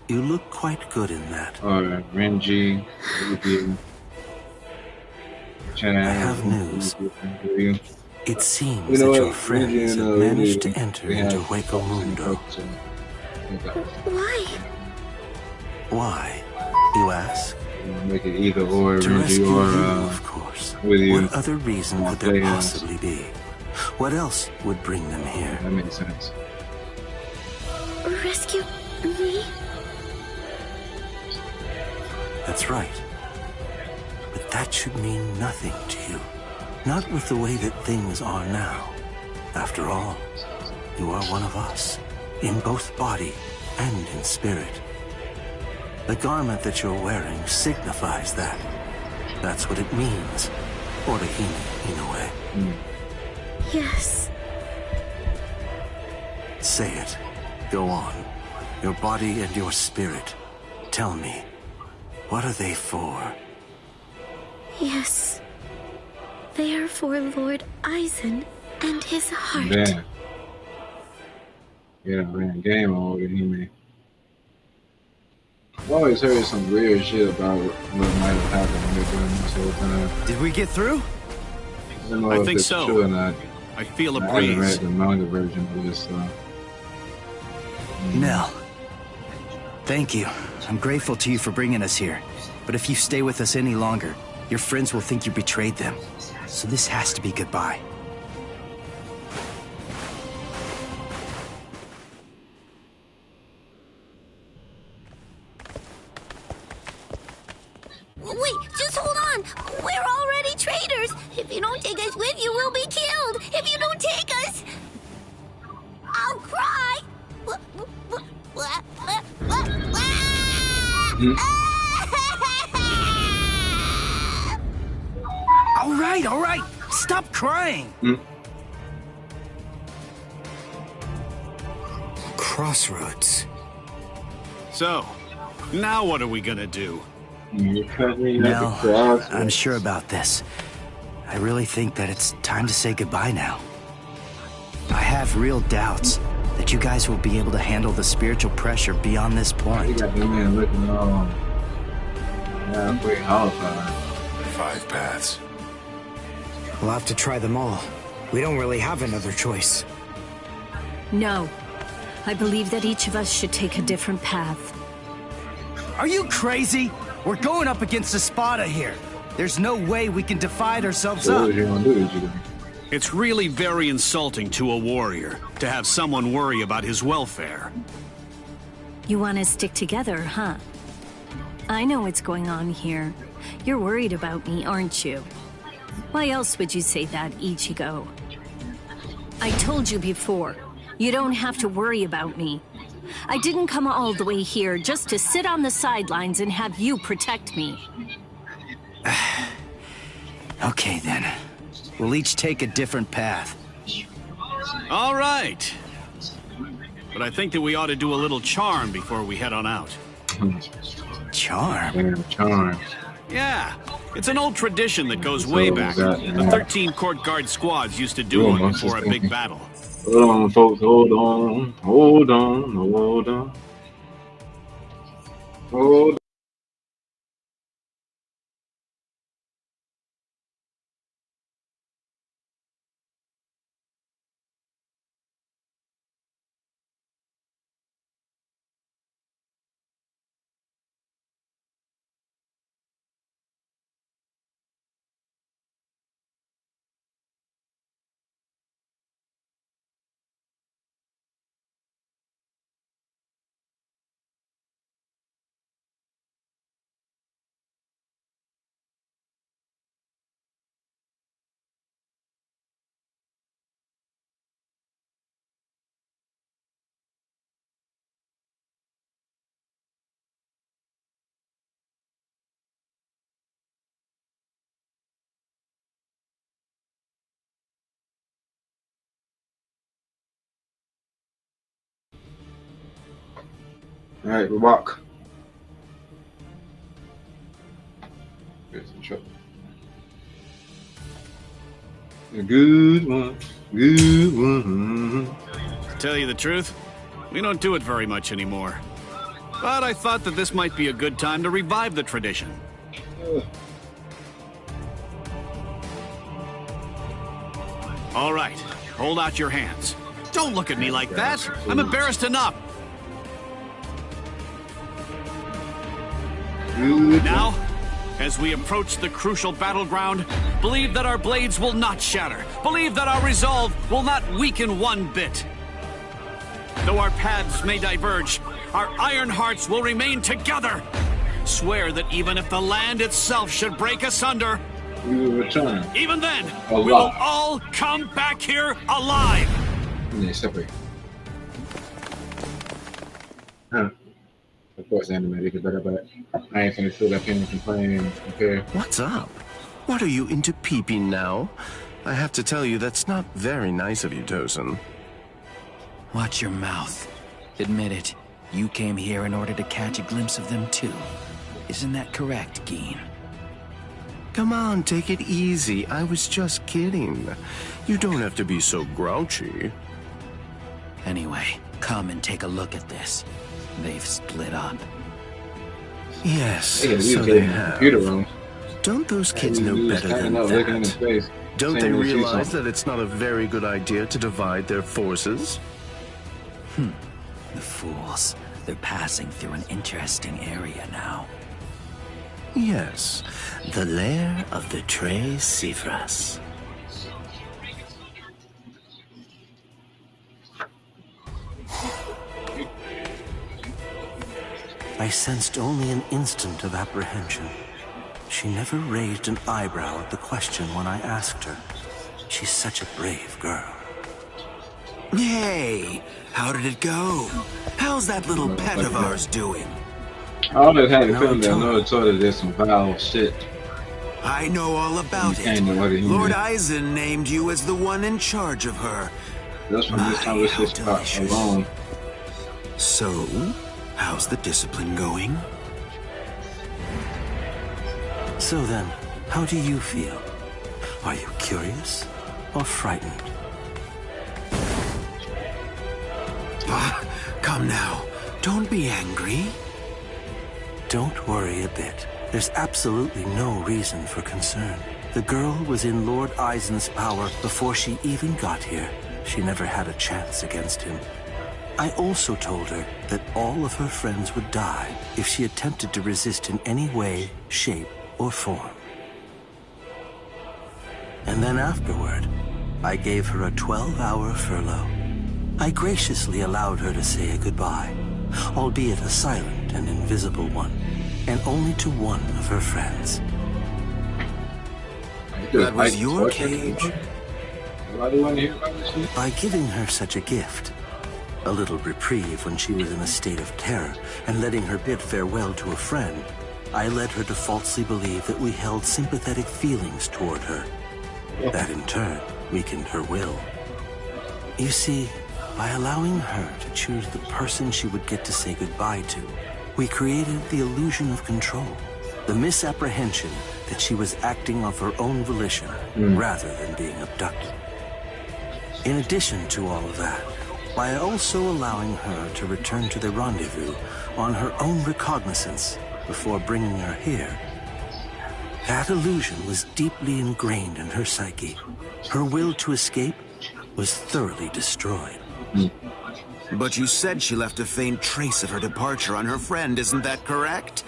you look quite good in that. Or Renji, Ryu, Chad. I have news. Ryu. It seems that your friends have managed to enter into Hueco Mundo. Why? Why, you ask? Make it either or, to Renji rescue or you, of course. Ryu. What other reason could there possibly be? What else would bring them here? That makes sense. Rescue me? That's right. But that should mean nothing to you. Not with the way that things are now. After all, you are one of us, in both body and in spirit. The garment that you're wearing signifies that. That's what it means. Orihime, in a way. Yes. Say it. Go on. Your body and your spirit. Tell me, what are they for? Yes. They are for Lord Aizen and his heart. Damn. Yeah, man, game on Orihime. I've always heard some weird shit about what might have happened when they're doing this whole time. Did we get through? I don't know I if think it's so. true or not. I feel a I haven't read breeze. the manga version of this stuff. Nell, thank you. I'm grateful to you for bringing us here. But if you stay with us any longer, your friends will think you betrayed them. So this has to be goodbye. Wait, just hold on. We're already traitors. If you don't take us with you, we'll be killed. If you don't take us, I'll cry. All right. Stop crying. Crossroads. So, now what are we gonna do? No, I'm sure about this. I really think that it's time to say goodbye now. I have real doubts that you guys will be able to handle the spiritual pressure beyond this point. You got the man looking all halfway horrified. 5 paths. We'll have to try them all. We don't really have another choice. No. I believe that each of us should take a different path. Are you crazy? We're going up against Espada here. There's no way we can divide ourselves So up. what are you gonna do? It's really very insulting to a warrior to have someone worry about his welfare. You want to stick together, huh? I know what's going on here. You're worried about me, aren't you? Why else would you say that, Ichigo? I told you before, you don't have to worry about me. I didn't come all the way here just to sit on the sidelines and have you protect me. Okay then. We'll each take a different path. All right. But I think that we ought to do a little charm before we head on out. Charm? Damn, charm. Yeah, it's an old tradition that goes way back. The 13 court guard squads used to do one before a big battle. Hold on, folks. Hold on. Hold on. Hold on. Hold on. All right, we walk. Get some trouble. A good one. Good one. To tell you the truth, we don't do it very much anymore. But I thought that this might be a good time to revive the tradition. All right, hold out your hands. Don't look at me like that. I'm embarrassed enough. Now, as we approach the crucial battleground, believe that our blades will not shatter. Believe that our resolve will not weaken one bit. Though our paths may diverge, our iron hearts will remain together. Swear that even if the land itself should break asunder, we will return. Even then, we will all come back here alive. Yeah, separate. Huh. Of course, animated, but I ain't finna sit up here and complain and compare. What's up? What are you into peeping now? I have to tell you, that's not very nice of you, Tosin. Watch your mouth. Admit it. You came here in order to catch a glimpse of them too. Isn't that correct, Geen? Come on, take it easy. I was just kidding. You don't have to be so grouchy. Anyway, come and take a look at this. They've split up. Yes, so they have. Computer room. Don't those kids know better than that? Don't they realize that it's not a very good idea to divide their forces? The fools. They're passing through an interesting area now. Yes, the lair of the Tres Cifras. I sensed only an instant of apprehension. she never raised an eyebrow at the question when I asked her. She's such a brave girl. Hey, how did it go? How's that little pet of ours doing? I always had a feeling that Naruto did some foul shit. I know all about it. Lord Eisen named you as the one in charge of her. That's from this conversation alone. So, how's the discipline going? So then, how do you feel? Are you curious or frightened? Come now, don't be angry. Don't worry a bit. There's absolutely no reason for concern. The girl was in Lord Eisen's power before she even got here. She never had a chance against him. I also told her that all of her friends would die if she attempted to resist in any way, shape, or form. And then afterward, I gave her a 12-hour furlough. I graciously allowed her to say a goodbye, albeit a silent and invisible one, and only to one of her friends. That was your cage. By giving her such a gift, a little reprieve when she was in a state of terror, and letting her bid farewell to a friend, I led her to falsely believe that we held sympathetic feelings toward her. That in turn weakened her will. You see, by allowing her to choose the person she would get to say goodbye to, we created the illusion of control, the misapprehension that she was acting of her own volition rather than being abducted. In addition to all of that, by also allowing her to return to the rendezvous on her own recognizance before bringing her here, that illusion was deeply ingrained in her psyche. Her will to escape was thoroughly destroyed. But you said she left a faint trace of her departure on her friend, isn't that correct?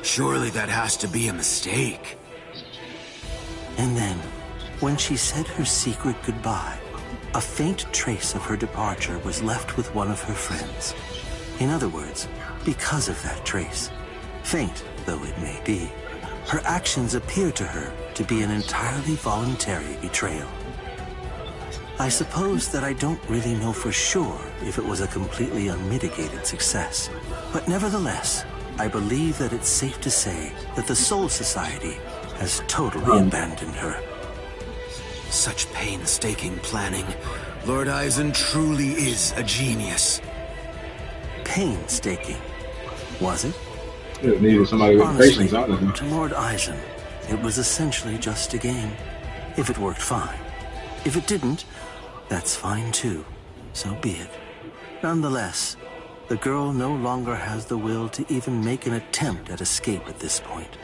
Surely that has to be a mistake. And then, when she said her secret goodbye, a faint trace of her departure was left with one of her friends. In other words, because of that trace, faint though it may be, her actions appear to her to be an entirely voluntary betrayal. I suppose that I don't really know for sure if it was a completely unmitigated success, but nevertheless, I believe that it's safe to say that the Soul Society has totally abandoned her. Such painstaking planning. Lord Eisen truly is a genius. Painstaking, was it? It needed somebody with Honestly, patience, honestly. to Lord Eisen, it was essentially just a game. If it worked, fine. If it didn't, that's fine too. So be it. Nonetheless, the girl no longer has the will to even make an attempt at escape at this point.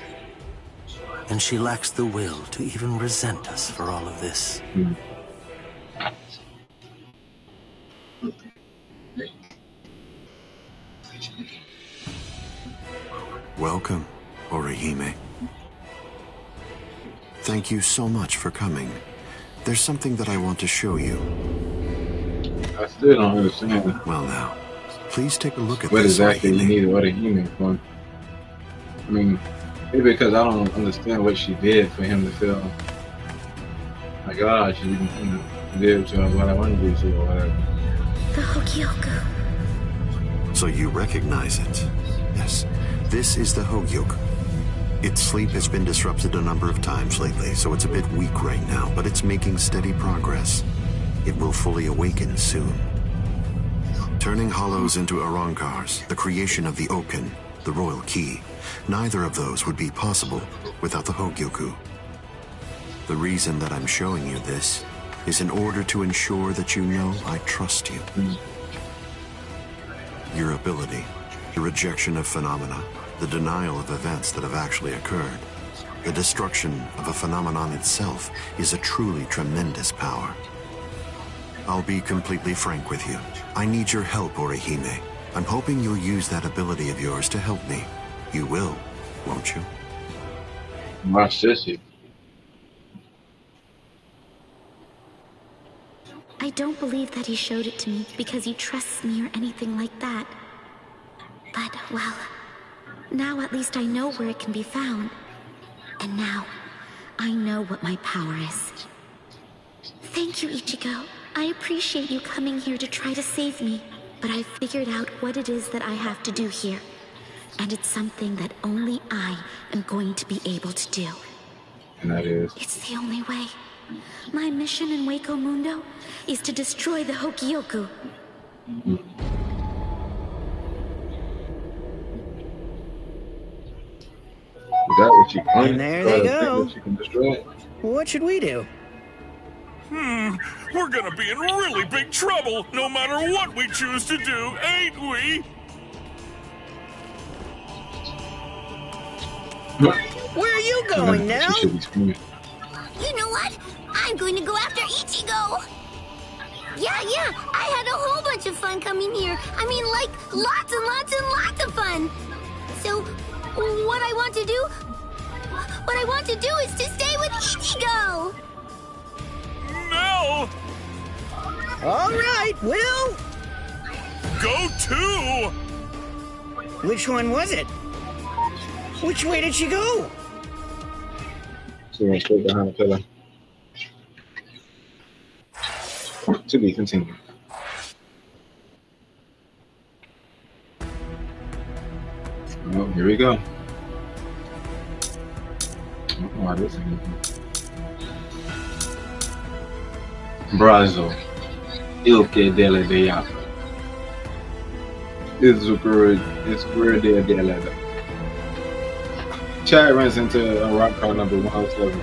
And she lacks the will to even resent us for all of this. Welcome, Orihime. Thank you so much for coming. There's something that I want to show you. I still don't understand. Well now, please take a look at what this. Exactly you need Orihime for. I mean, maybe because I don't understand what she did for him to feel like, oh, she did what I wanted to do to or whatever. The Hueco. So you recognize it? Yes. This is the Hueco. Its sleep has been disrupted a number of times lately, so it's a bit weak right now, but it's making steady progress. It will fully awaken soon. Turning hollows into Arankars, the creation of the Oken, the royal key. Neither of those would be possible without the Hueco. The reason that I'm showing you this is in order to ensure that you know I trust you. Your ability, the rejection of phenomena, the denial of events that have actually occurred, the destruction of a phenomenon itself is a truly tremendous power. I'll be completely frank with you. I need your help, Orihime. I'm hoping you'll use that ability of yours to help me. You will, won't you? Watch this. I don't believe that he showed it to me because he trusts me or anything like that. But, well, now at least I know where it can be found. And now, I know what my power is. Thank you, Ichigo. I appreciate you coming here to try to save me. But I figured out what it is that I have to do here. And it's something that only I am going to be able to do. And that is? It's the only way. My mission in Hueco Mundo is to destroy the Hokioku. Is that what you And there they go. You can destroy it? What should we do? We're gonna be in really big trouble, no matter what we choose to do, ain't we? Where are you going now? You know what? I'm going to go after Ichigo! Yeah, I had a whole bunch of fun coming here. I mean, like, lots and lots and lots of fun! So, what I want to do is to stay with Ichigo! No! All right, Will! Go too! Which one was it? Which way did she go? She went straight behind the pillar. To be continued. Oh, here we go. Oh, this thing. Brazo. Il que delle deia. It's where they're delle. Chad runs into a rock car number 107.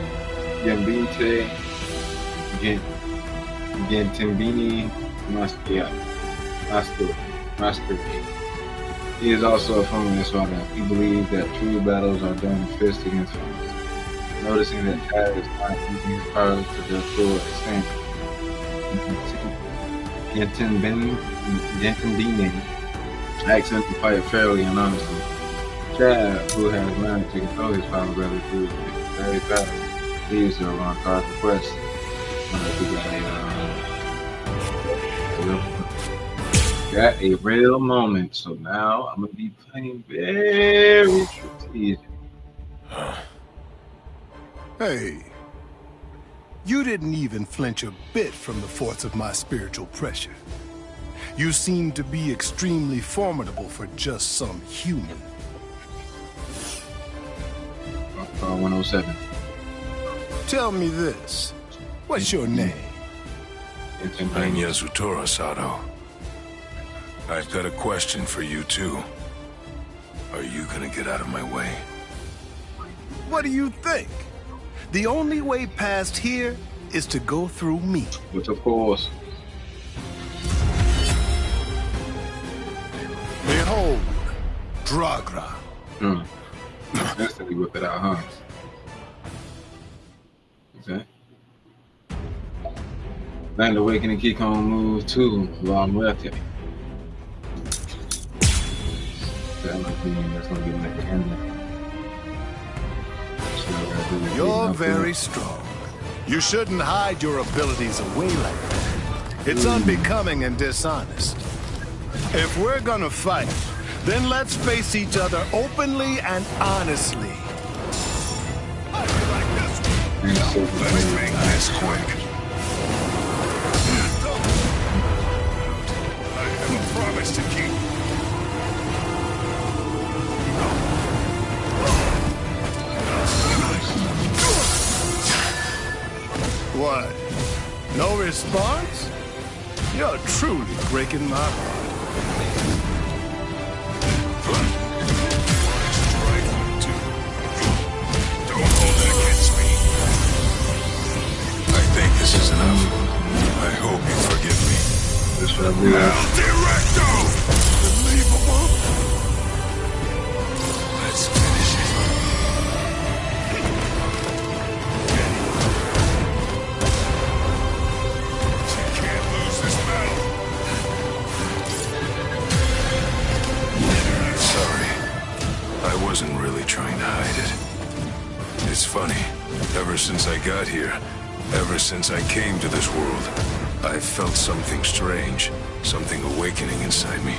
Gambite, Gentimbini Masquerade. He is also a former Espada. He believes that true battles are done fist against fist. Noticing that Chad is not using his powers to their full extent, Gentimbini asks him to fight fairly and honestly. Chad, who has learned to control his power rather through the very battle, leaves the wrong card for quest. Got a real moment, so now I'm gonna be playing very strategic. Hey, you didn't even flinch a bit from the force of my spiritual pressure. You seem to be extremely formidable for just some human. 107. Tell me this. What's your name? I'm Yasutora Sato. I've got a question for you too. Are you gonna get out of my way? What do you think? The only way past here is to go through me. Which of course. Behold, Dragra. Instantly whip it out, huh? Okay. Land Awakening Kikon move 2, long left here. That's gonna be like the ending. You're very strong. You shouldn't hide your abilities away like that. It's unbecoming and dishonest. If we're gonna fight, then let's face each other openly and honestly. Let's make this quick. I have a promise to keep. What? No response? You're truly breaking my heart. Don't hold it against me. I think this is enough. I hope you forgive me. El Directo! Unbelievable! Let's finish it. I wasn't really trying to hide it. It's funny. Ever since I got here, ever since I came to this world, I felt something strange, something awakening inside me.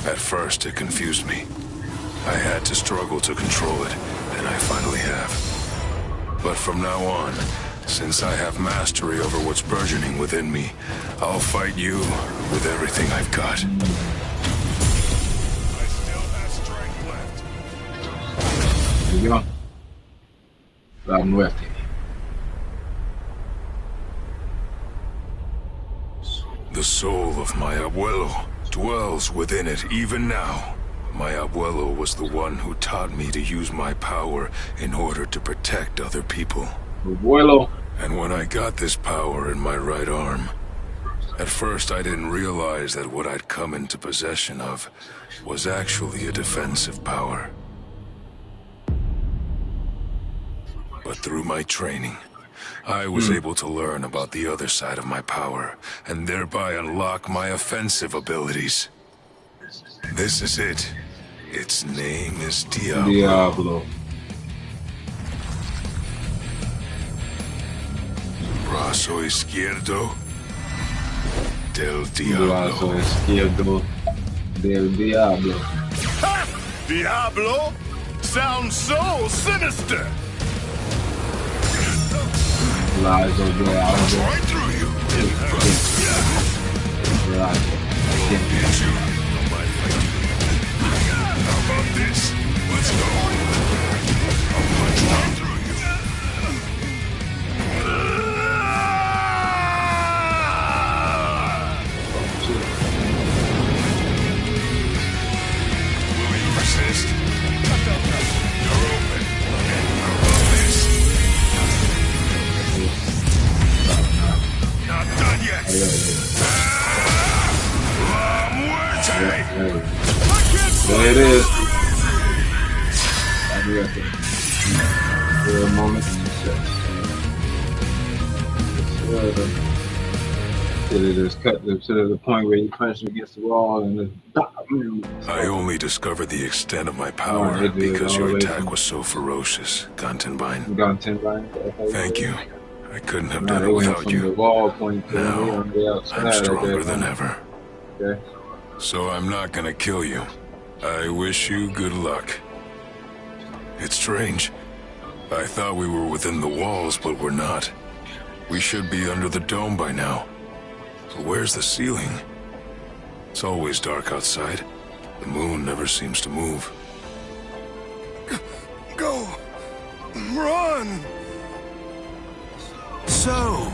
At first, it confused me. I had to struggle to control it, and I finally have. But from now on, since I have mastery over what's burgeoning within me, I'll fight you with everything I've got. I still have strength left. There you go. La muerte. The soul of my abuelo dwells within it even now. My abuelo was the one who taught me to use my power in order to protect other people. Abuelo. And when I got this power in my right arm, at first I didn't realize that what I'd come into possession of was actually a defensive power. But through my training, I was able to learn about the other side of my power, and thereby unlock my offensive abilities. This is it. Its name is Diablo. Brazo izquierdo del Diablo. Brazo izquierdo del Diablo. Ha! Diablo? Sounds so sinister! Lies of Diablo. Right through you. How about this? Let's go. I'll punch right through you. Will you resist? You're open. How about this? Not done yet. La muerte. There it is. I'll be right there. For a moment. It is cut to the point where you punch against the wall and then I only discovered the extent of my power because your attack was so ferocious, Gantenbein. Thank you. I couldn't have done it without you. Now, I'm stronger than ever. Okay. So I'm not gonna kill you. I wish you good luck. It's strange. I thought we were within the walls, but we're not. We should be under the dome by now. But where's the ceiling? It's always dark outside. The moon never seems to move. Go! Run! So,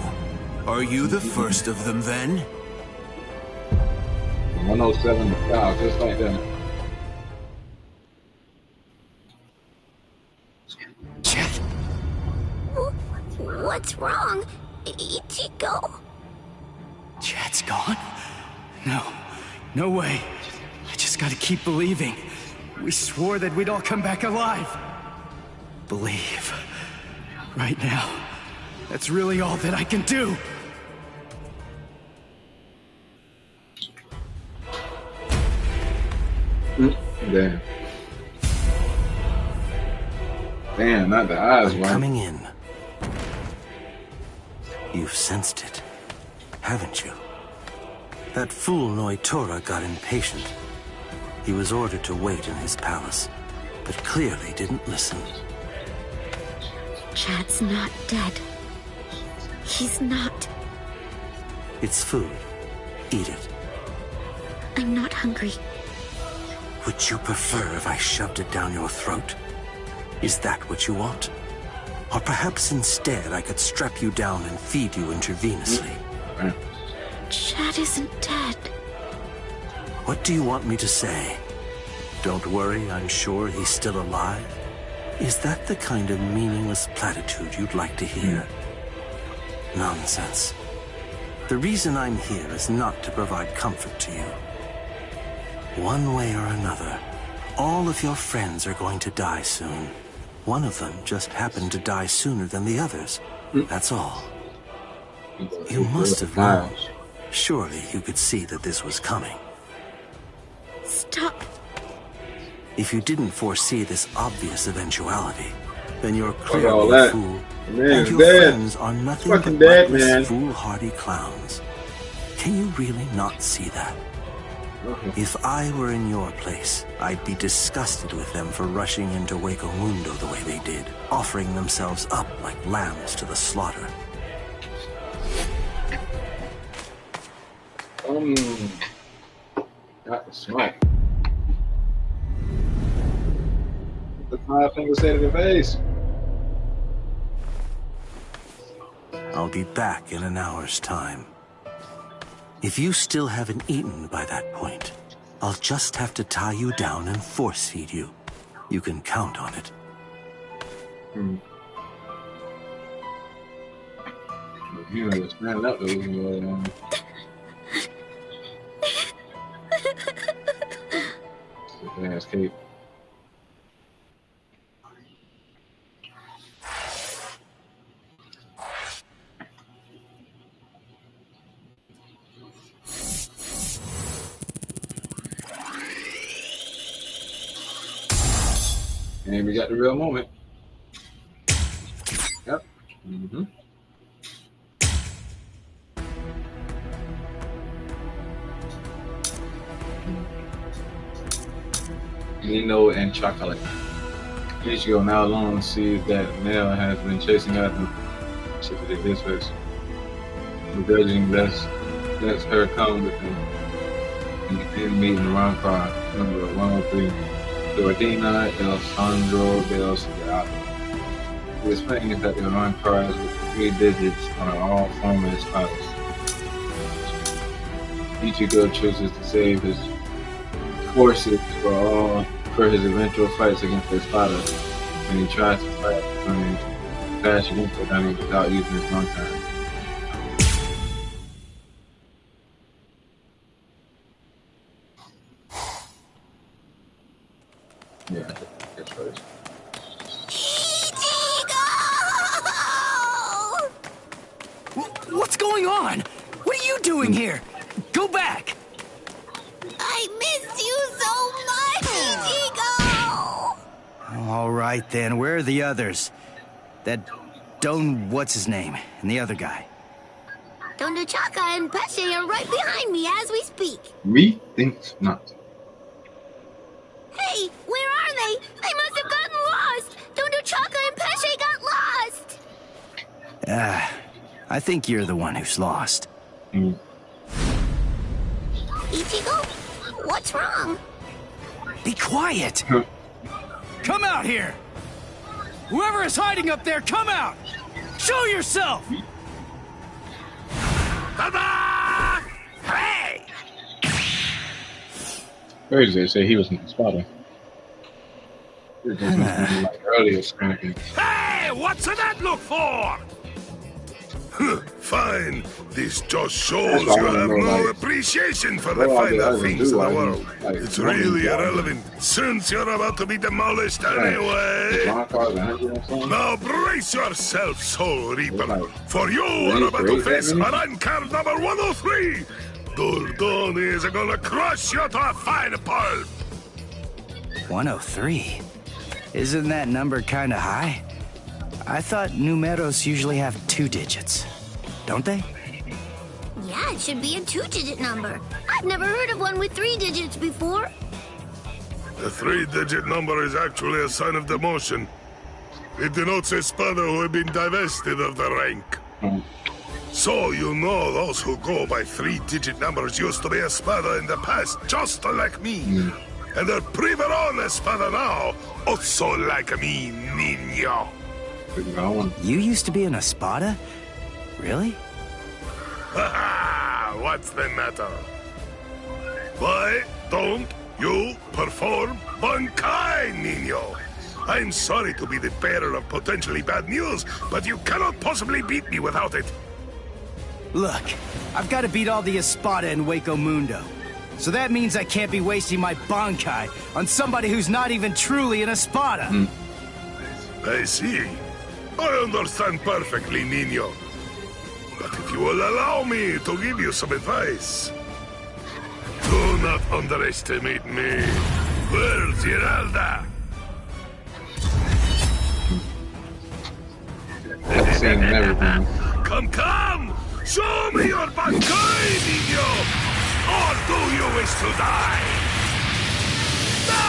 are you the first of them then? 107 to 5, just like that. Chet. What's wrong? Ichigo? Chet's gone? No. No way. I just gotta keep believing. We swore that we'd all come back alive. Believe. Right now. That's really all that I can do. Damn. Damn, not the eyes, right? Coming in. You've sensed it, haven't you? That fool Noitora got impatient. He was ordered to wait in his palace, but clearly didn't listen. Chad's not dead. He's not. It's food. Eat it. I'm not hungry. Would you prefer if I shoved it down your throat? Is that what you want? Or perhaps instead I could strap you down and feed you intravenously? Chad isn't dead. What do you want me to say? Don't worry, I'm sure he's still alive? Is that the kind of meaningless platitude you'd like to hear? Nonsense. The reason I'm here is not to provide comfort to you. One way or another, all of your friends are going to die soon. One of them just happened to die sooner than the others. That's all. You must have known. Surely you could see that this was coming. Stop. If you didn't foresee this obvious eventuality, then you're clearly a fool. And your friends are nothing but reckless, foolhardy clowns. Can you really not see that? If I were in your place, I'd be disgusted with them for rushing into Hueco Mundo the way they did, offering themselves up like lambs to the slaughter. Got the smack. The 5 finger say to the face. I'll be back in an hour's time. If you still haven't eaten by that point, I'll just have to tie you down and force feed you. You can count on it. You know, stand up though. Ass Kate. And we got the real moment. Yep. Mundo and chocolate. Ichigo now alone sees that Nell has been chasing after him. She did his face. Begrudging lets her come with him and meet in the round car number 103. Dordina, El Sandro, Del Ciudad. He explains that the round cars with 3 digits are all former espadas. Ichigo chooses to save his forces for his eventual fights against the Espada, and he tries to fight and crash against the enemy without using his long time. Yeah, that's right. What's going on? What are you doing here? Go back! I miss you so much, Ichigo! All right, then. Where are the others? That Don what's-his-name and the other guy. Don Chaka and Pesce are right behind me as we speak. Methinks not. Hey, where are they? They must have gotten lost! Don Chaka and Pesce got lost! I think you're the one who's lost. Ichigo? What's wrong? Be quiet! Come out here! Whoever is hiding up there, come out! Show yourself! Hey! Crazy, they say he was in the spotter. Like earlier scrapping. Hey, what's that look for? Fine. This just shows you have no appreciation for the finer things in the world. It's really irrelevant, since you're about to be demolished anyway. Now brace yourself, Soul Reaper, for you are about to face run card number 103. Dordon is gonna crush you to a fine pulp. 103? Isn't that number kinda high? I thought numeros usually have 2 digits. Don't they? Yeah, it should be a 2-digit number. I've never heard of one with 3 digits before. The 3-digit number is actually a sign of demotion. It denotes a spada who have been divested of the rank. So you know those who go by 3-digit numbers used to be a spada in the past, just like me. And they're priveron espada now, also like me, niño. You used to be an Espada? Really? Haha! What's the matter? Why don't you perform Bankai, niño? I'm sorry to be the bearer of potentially bad news, but you cannot possibly beat me without it. Look, I've got to beat all the Espada in Hueco Mundo. So that means I can't be wasting my Bankai on somebody who's not even truly an Espada. I see. I understand perfectly, niño. But if you will allow me to give you some advice, do not underestimate me. Where's Giralda? Everything. Come! Show me your Bankai, niño! Or do you wish to die?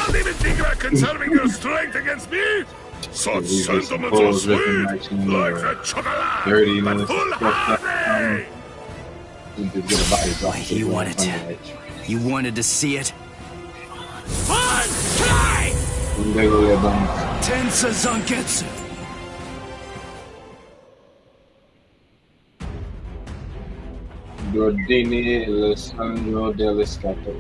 Don't even think about conserving your strength against me! Such sentiments are sweet, like the chocolate, but foolhardy! You wanted to see it? Fun! Try! Tensa Zangetsu. Giordini Alessandro Dell'Escato.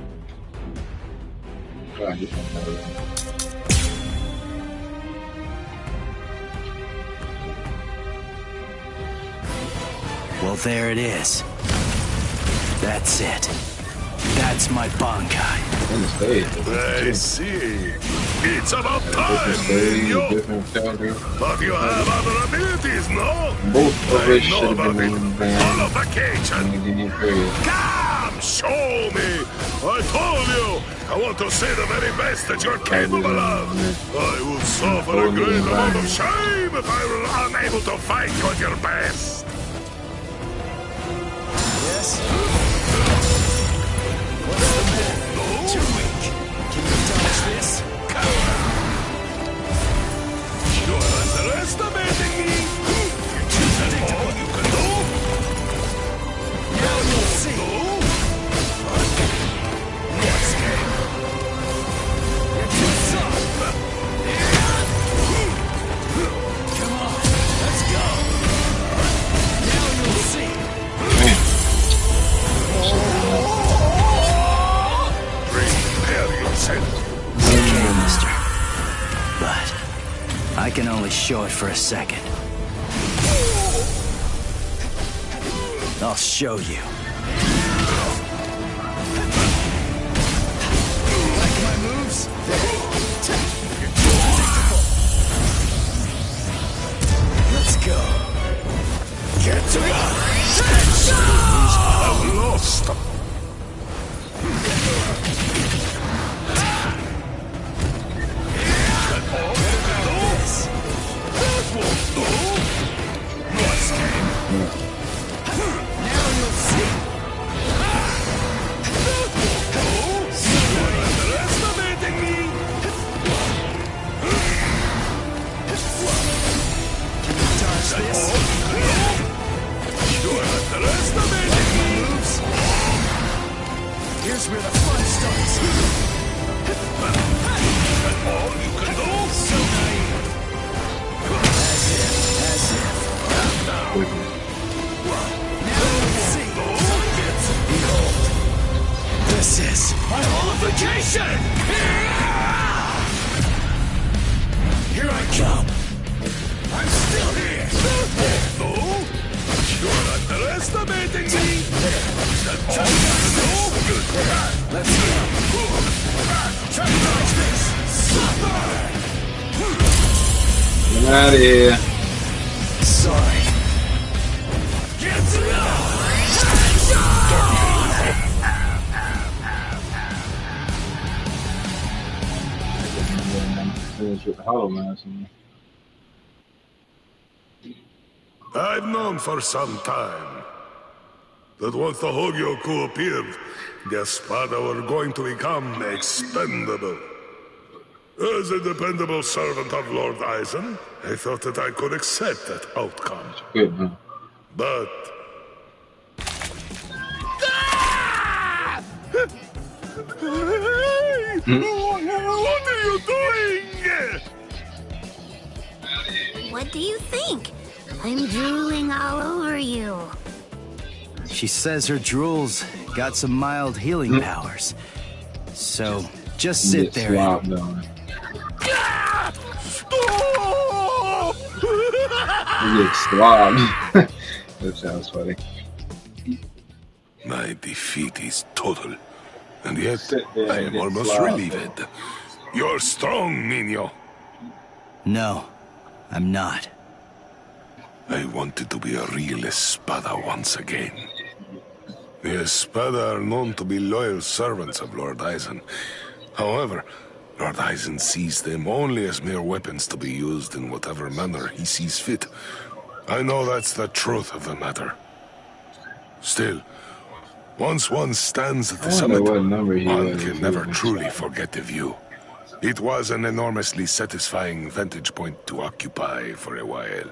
Well, there it is. That's it. That's my Bankai. I see. It's about time, Nino. But you have other abilities, no? Both of us I know should have about it. been Qualification. Come, show me. I told you. I want to see the very best that you're capable of. I will suffer a great amount of shame if I were unable to fight you at your best. Yes? What's the matter? Too weak. Can you dodge this? You're underestimating me. Is that all you can do? Now you'll see. Next game. You're too soft. Come on, let's go. Now you'll see. Prepare yourself. Okay, mister. But I can only show it for a second. I'll show you. Like my moves? Let's go. Get to it! I've lost. Now you'll see. You're underestimating me. Can you dodge this? You're underestimating me. Here's where the fun starts. That's all you can do? So naive. As if. Now you'll see. Behold. This is my holification! Here I come. I'm still here. No? You're underestimating me. That's all you can do? Let's go. Try to dodge this. Suffer! Get out of here. Sorry. Get to Finish with the Hollow Mask. I've known for some time that once the Hogyoku appeared, the Espada were going to become expendable. As a dependable servant of Lord Eisen, I thought that I could accept that outcome. Good, huh? But... What are you doing? What do you think? I'm drooling all over you. She says her drool's got some mild healing powers. So just sit there and... You get swabbed. That sounds funny. My defeat is total, and yet I am almost relieved. You're strong, Nino. No, I'm not. I wanted to be a real Espada once again. The Espada are known to be loyal servants of Lord Eisen. However, Lord Eisen sees them only as mere weapons to be used in whatever manner he sees fit. I know that's the truth of the matter. Still, Once one stands at the I wonder summit, what number he one was. can never truly forget the view. It was an enormously satisfying vantage point to occupy for a while.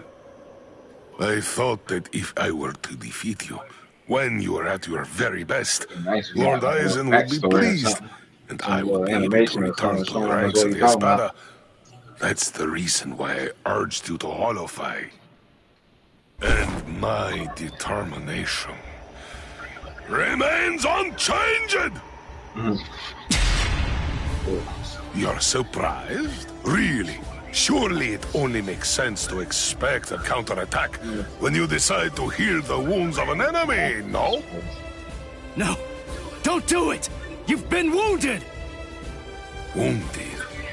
I thought that if I were to defeat you, when you are at your very best, Lord Eisen would be pleased, and I would be able to return to the ranks of the Espada. That's the reason why I urged you to holofy. And my determination remains unchanged! You're surprised? Really? Surely it only makes sense to expect a counterattack when you decide to heal the wounds of an enemy, no? No! Don't do it! You've been wounded! Wounded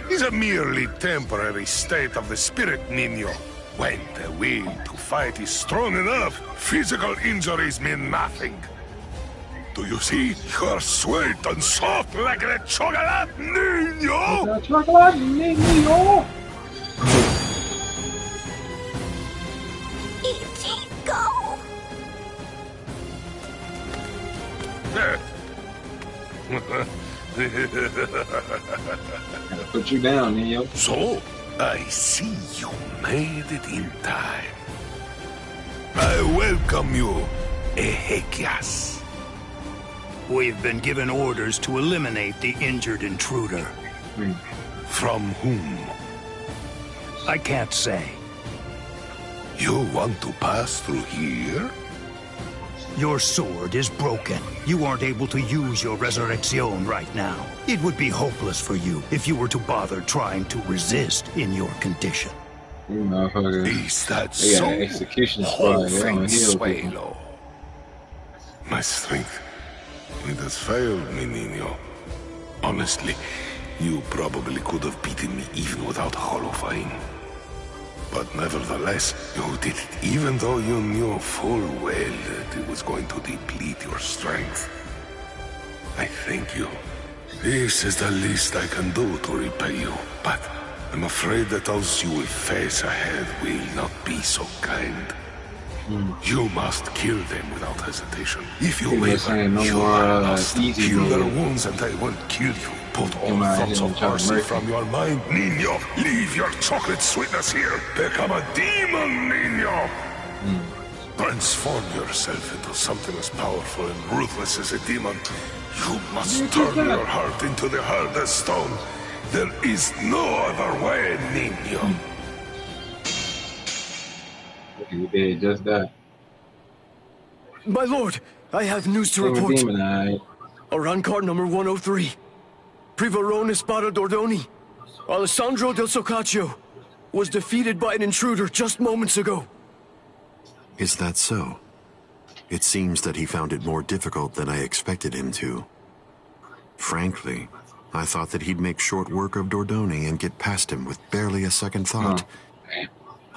is a merely temporary state of the spirit, Nino. When the will to fight is strong enough, physical injuries mean nothing. Do you see? You're sweet and soft like a chocolate, Nino! Chocolate, Nino! Go! Put you down, Neo. So, I see you made it in time. I welcome you, Ezequias. We've been given orders to eliminate the injured intruder. From whom? I can't say. You want to pass through here? Your sword is broken. You aren't able to use your resurrection right now. It would be hopeless for you if you were to bother trying to resist in your condition. Is that so? Execution squad. Suelo. My strength, it has failed me, Nino. Honestly, you probably could have beaten me even without holofying. But nevertheless, you did it, even though you knew full well that it was going to deplete your strength. I thank you. This is the least I can do to repay you, but I'm afraid that those you will face ahead will not be so kind. You must kill them without hesitation. If you waver, you are lost. Heal their wounds and they won't kill you. Put all thoughts of mercy from your mind. Nino, leave your chocolate sweetness here. Become a demon, Nino. Transform yourself into something as powerful and ruthless as a demon. You must turn your heart into the hardest stone. There is no other way, Nino. You did just that. My lord, I have news to report. Arancard number 103. Privarone Espada Dordoni. Alessandro del Socaccio was defeated by an intruder just moments ago. Is that so? It seems that he found it more difficult than I expected him to. Frankly, I thought that he'd make short work of Dordoni and get past him with barely a second thought.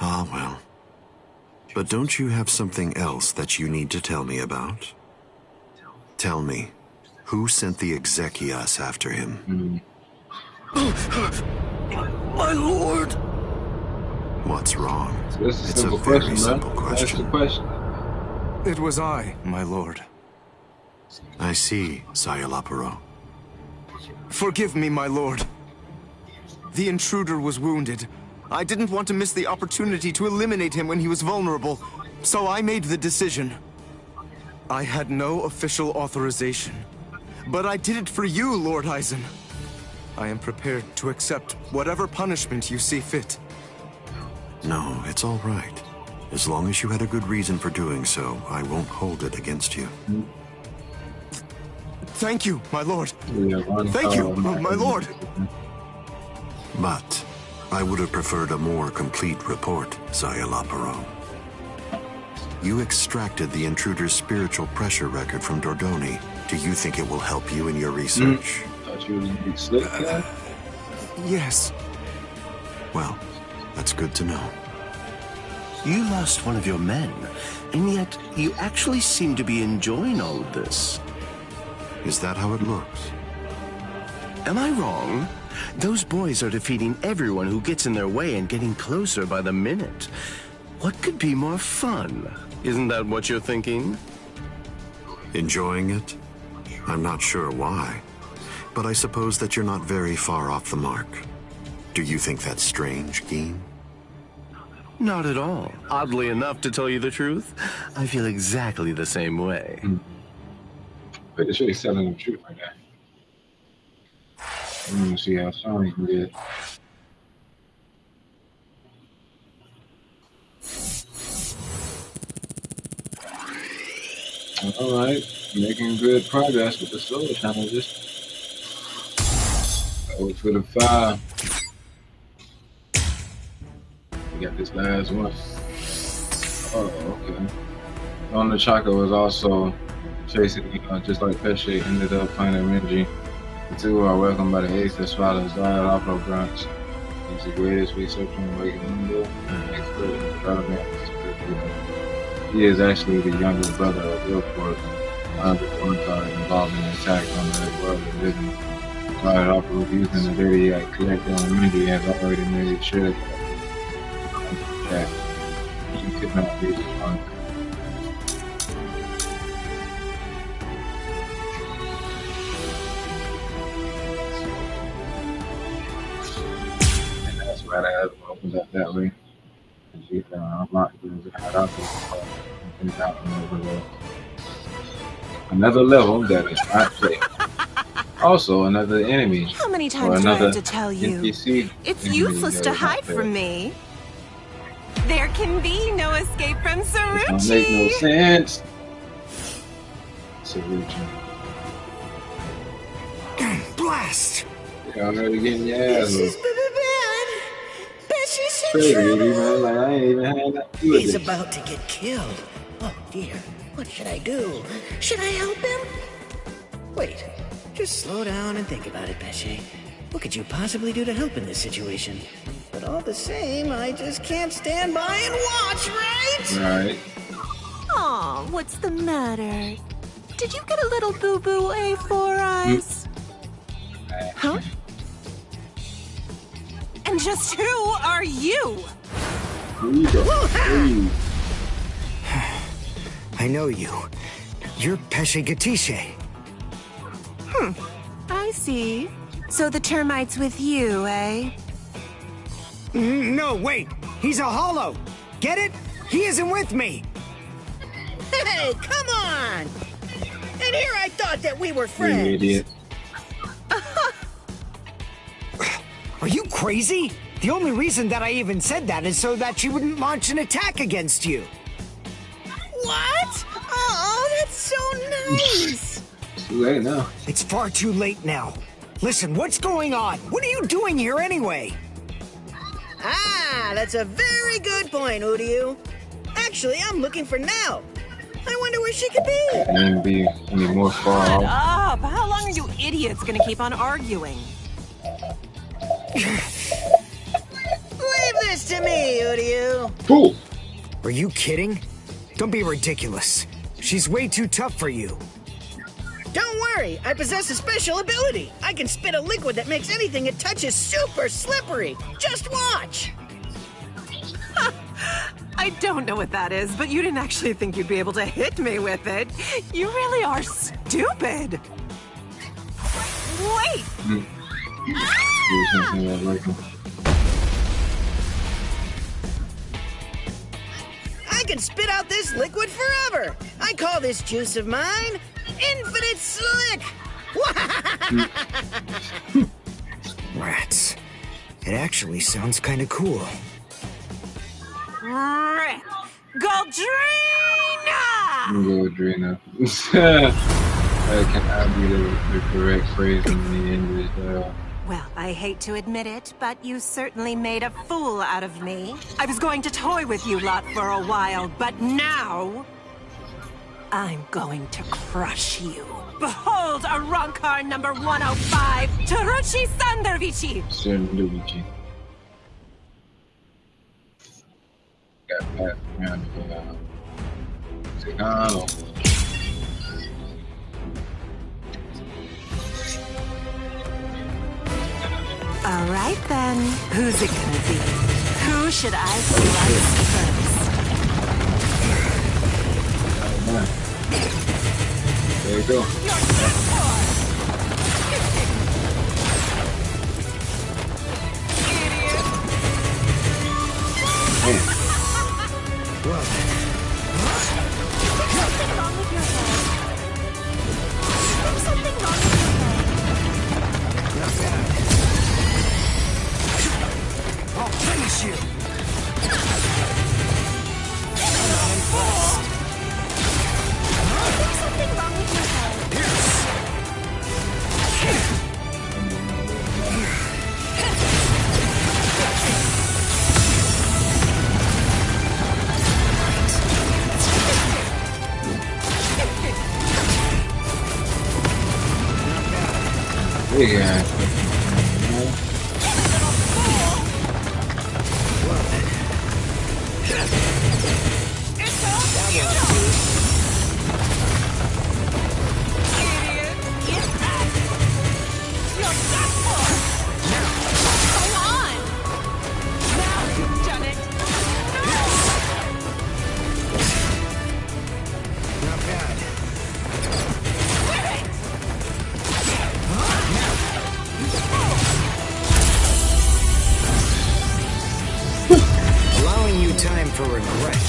Ah, well. But don't you have something else that you need to tell me about? Tell me, who sent the Ezequias after him? My lord! What's wrong? It's a very simple question. It was I, my lord. I see, Sayalaparo. Forgive me, my lord. The intruder was wounded. I didn't want to miss the opportunity to eliminate him when he was vulnerable, so I made the decision. I had no official authorization, but I did it for you, Lord Eisen. I am prepared to accept whatever punishment you see fit. No, it's all right. As long as you had a good reason for doing so, I won't hold it against you. Thank you, my lord. Thank you, my lord. But I would have preferred a more complete report, Sayalaparo. You extracted the intruder's spiritual pressure record from Dordoni. Do you think it will help you in your research? Thought you was a big slick guy. Yes. Well, that's good to know. You lost one of your men, and yet you actually seem to be enjoying all of this. Is that how it looks? Am I wrong? Those boys are defeating everyone who gets in their way and getting closer by the minute. What could be more fun? Isn't that what you're thinking? Enjoying it? I'm not sure why, but I suppose that you're not very far off the mark. Do you think that's strange, Geen? Not at all. Oddly enough, to tell you the truth, I feel exactly the same way. But it's really telling the truth right now. I'm gonna see how strong he can get. Alright, making good progress with the soul challenges. Go for the 5. We got this last one. Oh, okay. On the Chaka was also chasing, just like Pesce ended up finding Renji. The two are welcomed by the Ace that swallows Zion Opera Grunts. He's the greatest researcher in Mundo and an expert in the development of spiritual. He is actually the younger brother of Ilford, one of the Orihime involved in the attack on the world of living. Zion Opera, using the data he had collected on Renji, has already made it sure that he could not be responded. Right, I have opened up that way. Another level that is not played. Also, another enemy. How many times do I have to tell you? NPC it's useless to hide from me. There can be no escape from Saruchi. Don't make no sense. Saruchi. Blast! You're already getting your ass This is whooped. She's Crazy, man. Like, I ain't even had nothing to do with He's this. about to get killed. Oh dear, what should I do? Should I help him? Wait, just slow down and think about it, Pesce. What could you possibly do to help in this situation? But all the same, I just can't stand by and watch, right? Right. Aw, what's the matter? Did you get a little boo-boo, A4 Eyes? Huh? And just who are you? I know you. You're Pesce Gatisce. I see. So the termite's with you, eh? No, wait. He's a hollow. Get it? He isn't with me. Hey, come on! And here I thought that we were You friends. idiot. Are you crazy? The only reason that I even said that is so that she wouldn't launch an attack against you. What? Oh, that's so nice. It's too late now. It's far too late now. Listen, what's going on? What are you doing here anyway? Ah, that's a very good point, Uryu. Actually, I'm looking for Nell. I wonder where she could be. And be any more far Shut off. up! How long are you idiots gonna keep on arguing? Leave this to me, Uryu. Fool! Are you kidding? Don't be ridiculous. She's way too tough for you. Don't worry, I possess a special ability. I can spit a liquid that makes anything it touches super slippery. Just watch. I don't know what that is, but you didn't actually think you'd be able to hit me with it. You really are stupid. Wait! I can spit out this liquid forever. I call this juice of mine Infinite Slick. Rats. It actually sounds kind of cool. Goldrina! Goldrina. That cannot be the correct phrase in the English. Well, I hate to admit it, but you certainly made a fool out of me. I was going to toy with you lot for a while, but now I'm going to crush you. Behold, a Rancor number 105, Taruchi Sandervici. Sandervici. Got passed around to Secano. All right, then. Who's it gonna be? Who should I slice first? There you go. I'll finish you. Something wrong with your head. Yeah. For regret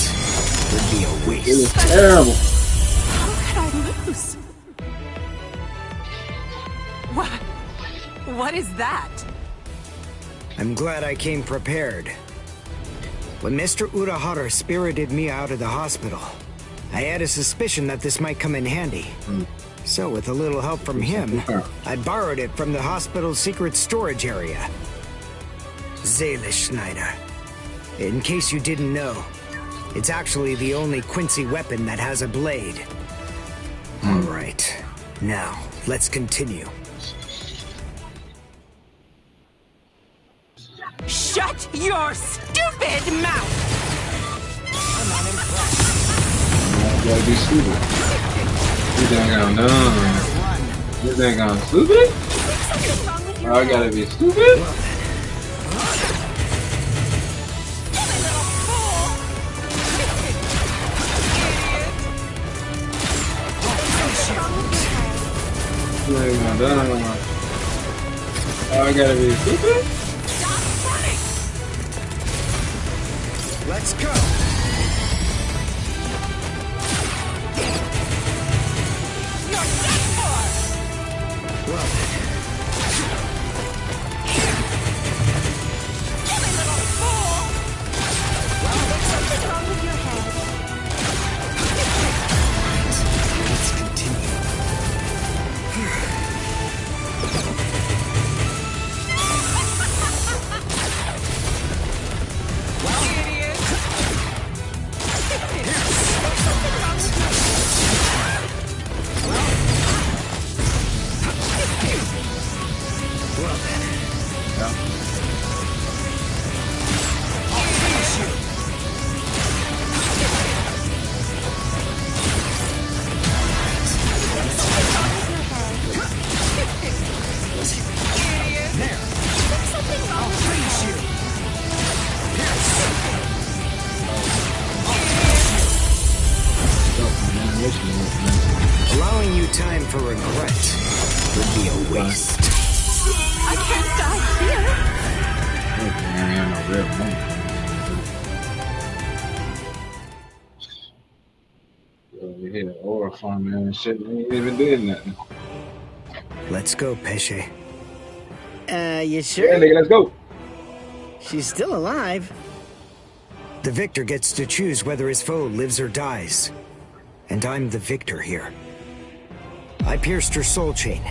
would be a waste. It was terrible. How could I lose? What is that? I'm glad I came prepared. When Mr. Urahara spirited me out of the hospital, I had a suspicion that this might come in handy. So with a little help from him, I borrowed it from the hospital's secret storage area. Zalish Schneider. In case you didn't know, it's actually the only Quincy weapon that has a blade. All right, now let's continue. Shut your stupid mouth! You gotta be stupid. You think I'm dumb? You think I'm stupid? Oh, I gotta be stupid? You think I'm dumb? Oh, I gotta be stupid? Let's go! Well then. There's something wrong with your head. Let's continue. Allowing you time for regret would be a waste. I can't die here. Man, I ain't no real moment. You hit an Orihime, man, and shit, ain't even did nothing. Let's go, Pesce. You sure? Yeah, nigga, let's go. She's still alive. The victor gets to choose whether his foe lives or dies. And I'm the victor here. I pierced her soul chain,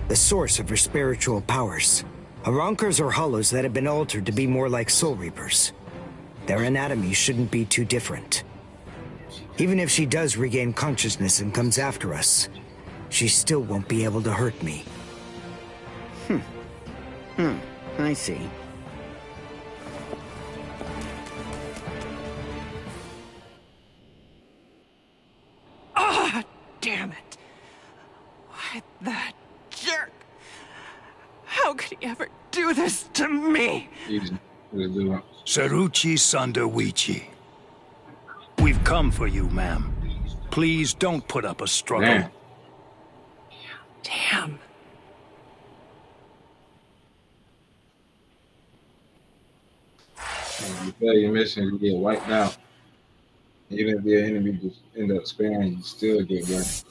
the source of her spiritual powers. Arankars are hollows that have been altered to be more like soul reapers. Their anatomy shouldn't be too different. Even if she does regain consciousness and comes after us, she still won't be able to hurt me. I see. Ah, damn it. Why, that jerk. How could he ever do this to me? Easy. Let's do it. Saruchi Sandawichi. We've come for you, ma'am. Please don't put up a struggle. Damn. Damn. If you fail your mission, you get wiped out. Even if the enemy just end up sparing, you still get burnt.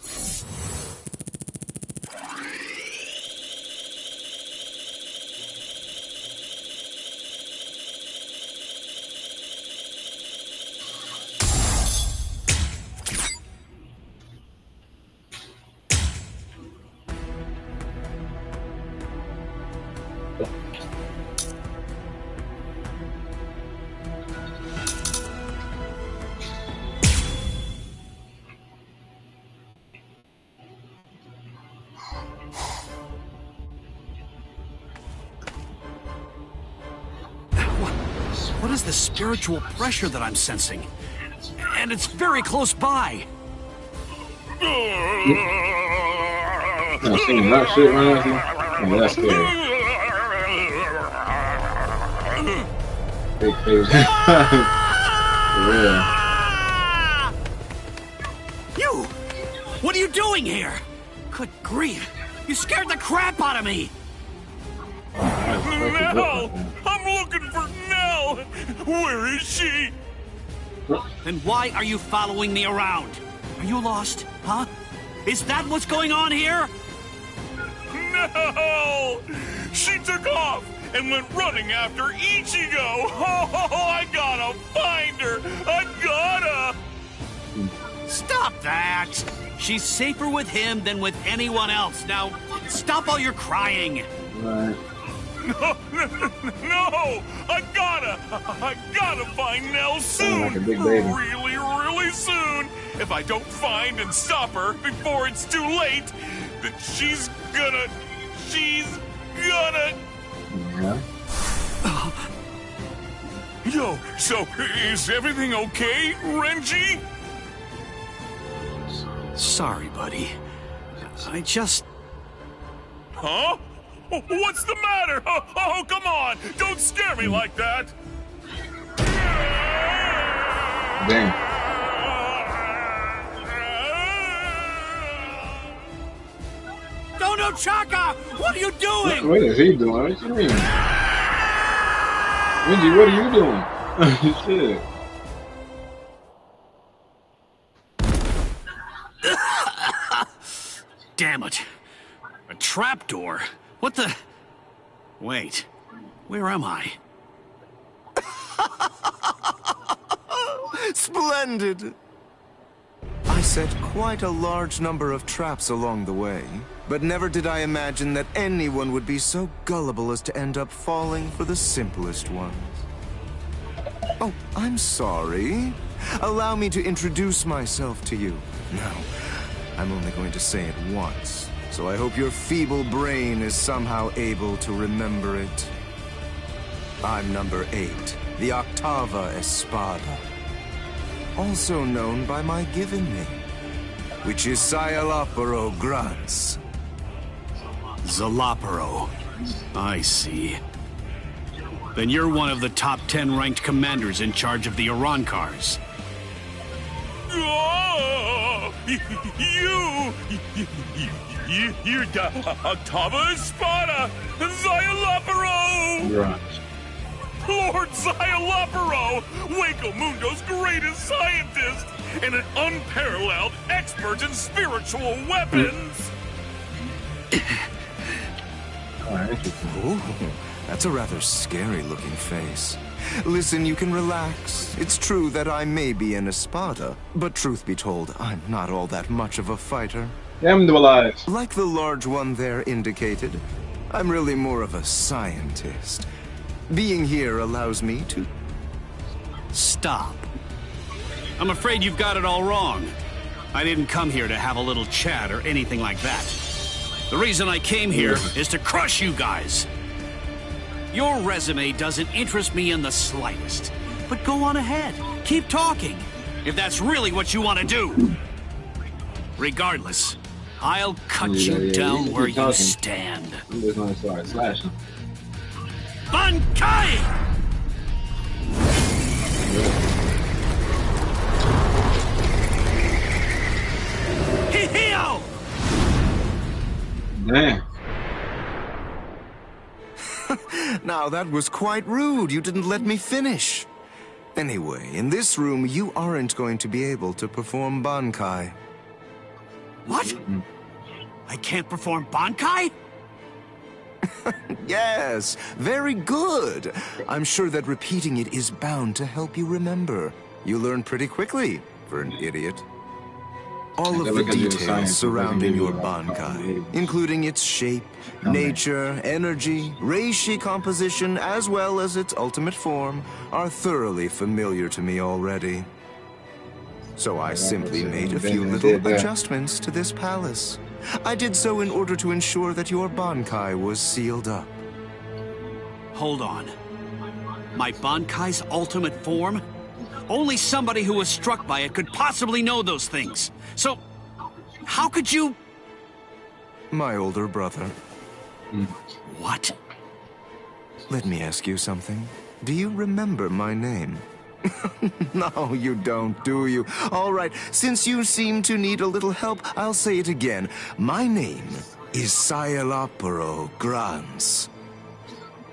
What is the spiritual pressure that I'm sensing? And it's very close by. I'm seeing that shit right now. Oh, that's scary. Big face. For real. You! What are you doing here? Good grief. You scared the crap out of me. Nell! I'm looking for Nell! Where is she? Then why are you following me around? Are you lost, huh? Is that what's going on here? No! She took off and went running after Ichigo! Oh, I gotta find her! I gotta! Stop that! She's safer with him than with anyone else. Now, stop all your crying. Right. No! I gotta find Nell soon! Like a big baby. Really, really soon! If I don't find and stop her before it's too late, then she's gonna... Yeah. Yo, so is everything okay, Renji? Sorry, buddy. I just... Huh? What's the matter? Oh, come on! Don't scare me like that! Damn. Dono Chaka! What are you doing? What is he doing? What you mean? Renji, what are you doing? Shit. Damn it. A trapdoor? What the... Wait. Where am I? Splendid! I set quite a large number of traps along the way, but never did I imagine that anyone would be so gullible as to end up falling for the simplest ones. Oh, I'm sorry. Allow me to introduce myself to you. Now, I'm only going to say it once, so I hope your feeble brain is somehow able to remember it. I'm number 8, the Octava Espada. Also known by my given name, which is Sayalaparo Grants. Zalaparo. I see. Then you're one of the top 10 ranked commanders in charge of the Arancars. Oh, you're the Octava Espada, Sayalaparo! Right. Lord Sayalaparo, Hueco Mundo's greatest scientist, and an unparalleled expert in spiritual weapons! Ooh, that's a rather scary-looking face. Listen, you can relax. It's true that I may be an Espada, but truth be told, I'm not all that much of a fighter. Like the large one there indicated, I'm really more of a scientist. Being here allows me to... Stop. I'm afraid you've got it all wrong. I didn't come here to have a little chat or anything like that. The reason I came here is to crush you guys. Your resume doesn't interest me in the slightest. But go on ahead. Keep talking. If that's really what you want to do. Regardless, I'll cut you down where you stand. I'm just gonna start slashing. Bankai! Hihio! Now, that was quite rude. You didn't let me finish. Anyway, in this room, you aren't going to be able to perform Bankai. What? I can't perform Bankai? Yes, very good. I'm sure that repeating it is bound to help you remember. You learn pretty quickly, for an idiot. All of the details surrounding your Bankai, including its shape, nature, energy, reishi composition, as well as its ultimate form, are thoroughly familiar to me already. So I simply made a few little adjustments to this palace. I did so in order to ensure that your Bankai was sealed up. Hold on. My Bankai's ultimate form? Only somebody who was struck by it could possibly know those things. So, how could you... My older brother. What? Let me ask you something. Do you remember my name? No, you don't, do you? All right, since you seem to need a little help, I'll say it again. My name is Sayalapuro Grans.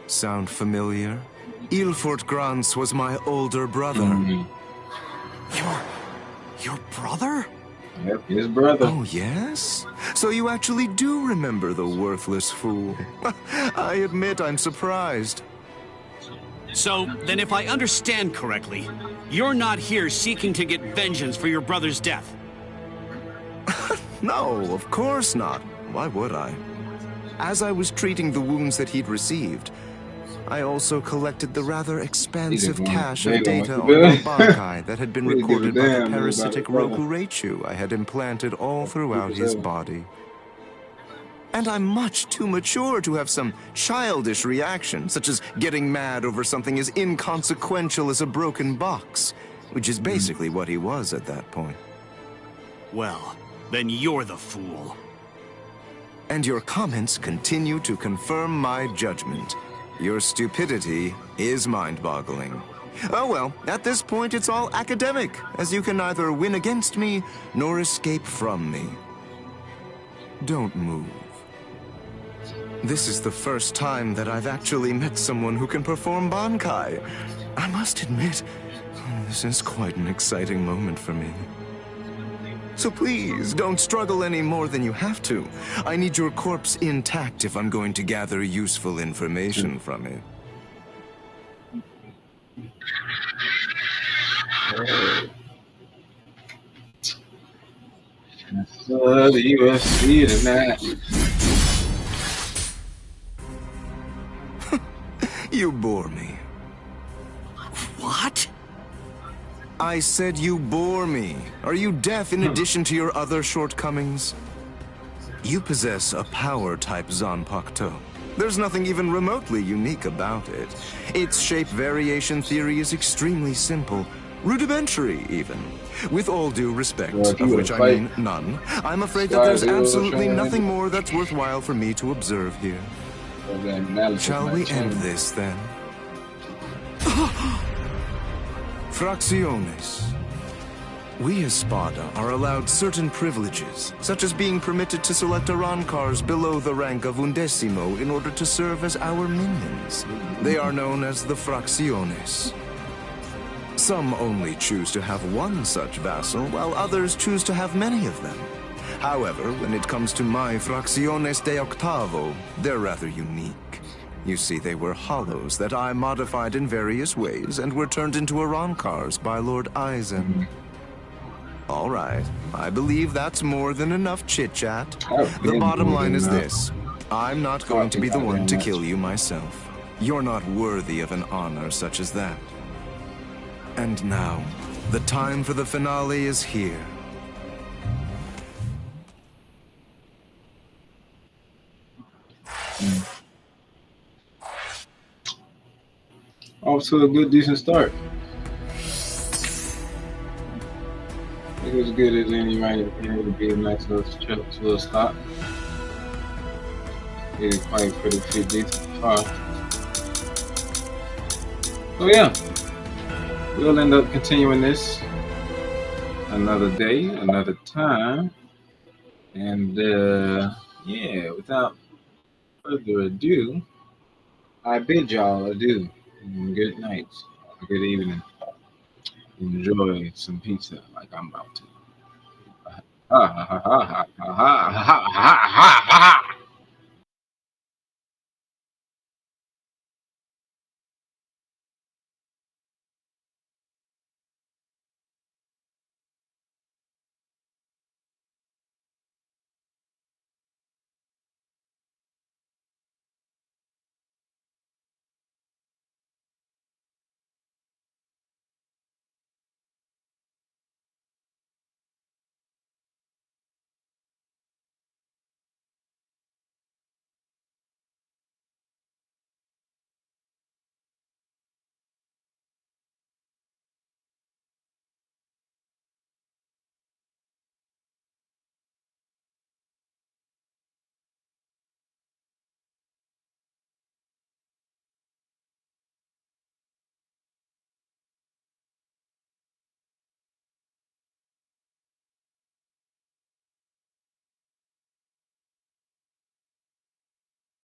Sound familiar? Ilfort Grans was my older brother. Your brother? Yep, his brother. Oh, yes? So you actually do remember the worthless fool. I admit I'm surprised. So, then if I understand correctly, you're not here seeking to get vengeance for your brother's death. No, of course not. Why would I? As I was treating the wounds that he'd received, I also collected the rather expansive cache of data on the Bankai that had been recorded by the parasitic Rokureichu I had implanted all throughout his body. And I'm much too mature to have some childish reaction, such as getting mad over something as inconsequential as a broken box, which is basically what he was at that point. Well, then you're the fool. And your comments continue to confirm my judgment. Your stupidity is mind-boggling. Oh well, at this point it's all academic, as you can neither win against me nor escape from me. Don't move. This is the first time that I've actually met someone who can perform Bankai. I must admit, this is quite an exciting moment for me. So please, don't struggle any more than you have to. I need your corpse intact if I'm going to gather useful information from it. The UFC tonight. You bore me. What? I said you bore me. Are you deaf in addition to your other shortcomings? You possess a power-type Zanpakuto. There's nothing even remotely unique about it. Its shape variation theory is extremely simple. Rudimentary, even. With all due respect, of which I mean none, I'm afraid that there's absolutely nothing more that's worthwhile for me to observe here. Shall we end this, then? Fracciones. We as Spada are allowed certain privileges, such as being permitted to select Arancars below the rank of Undecimo in order to serve as our minions. They are known as the Fracciones. Some only choose to have one such vassal, while others choose to have many of them. However, when it comes to my Fracciones de Octavo, they're rather unique. You see, they were hollows that I modified in various ways and were turned into Arancars by Lord Aizen. All right, I believe that's more than enough chit-chat. The bottom line is this. I'm not going to be the one to kill you myself. You're not worthy of an honor such as that. And now, the time for the finale is here. Off to a good, decent start. It was good as any right at the end of the nice little stop. Did quite pretty decent far. So yeah, we'll end up continuing this another day, another time, and yeah, without further ado, I bid y'all adieu. Good night. Good evening. Enjoy some pizza like I'm about to. Ha ha ha ha ha ha ha ha ha ha ha.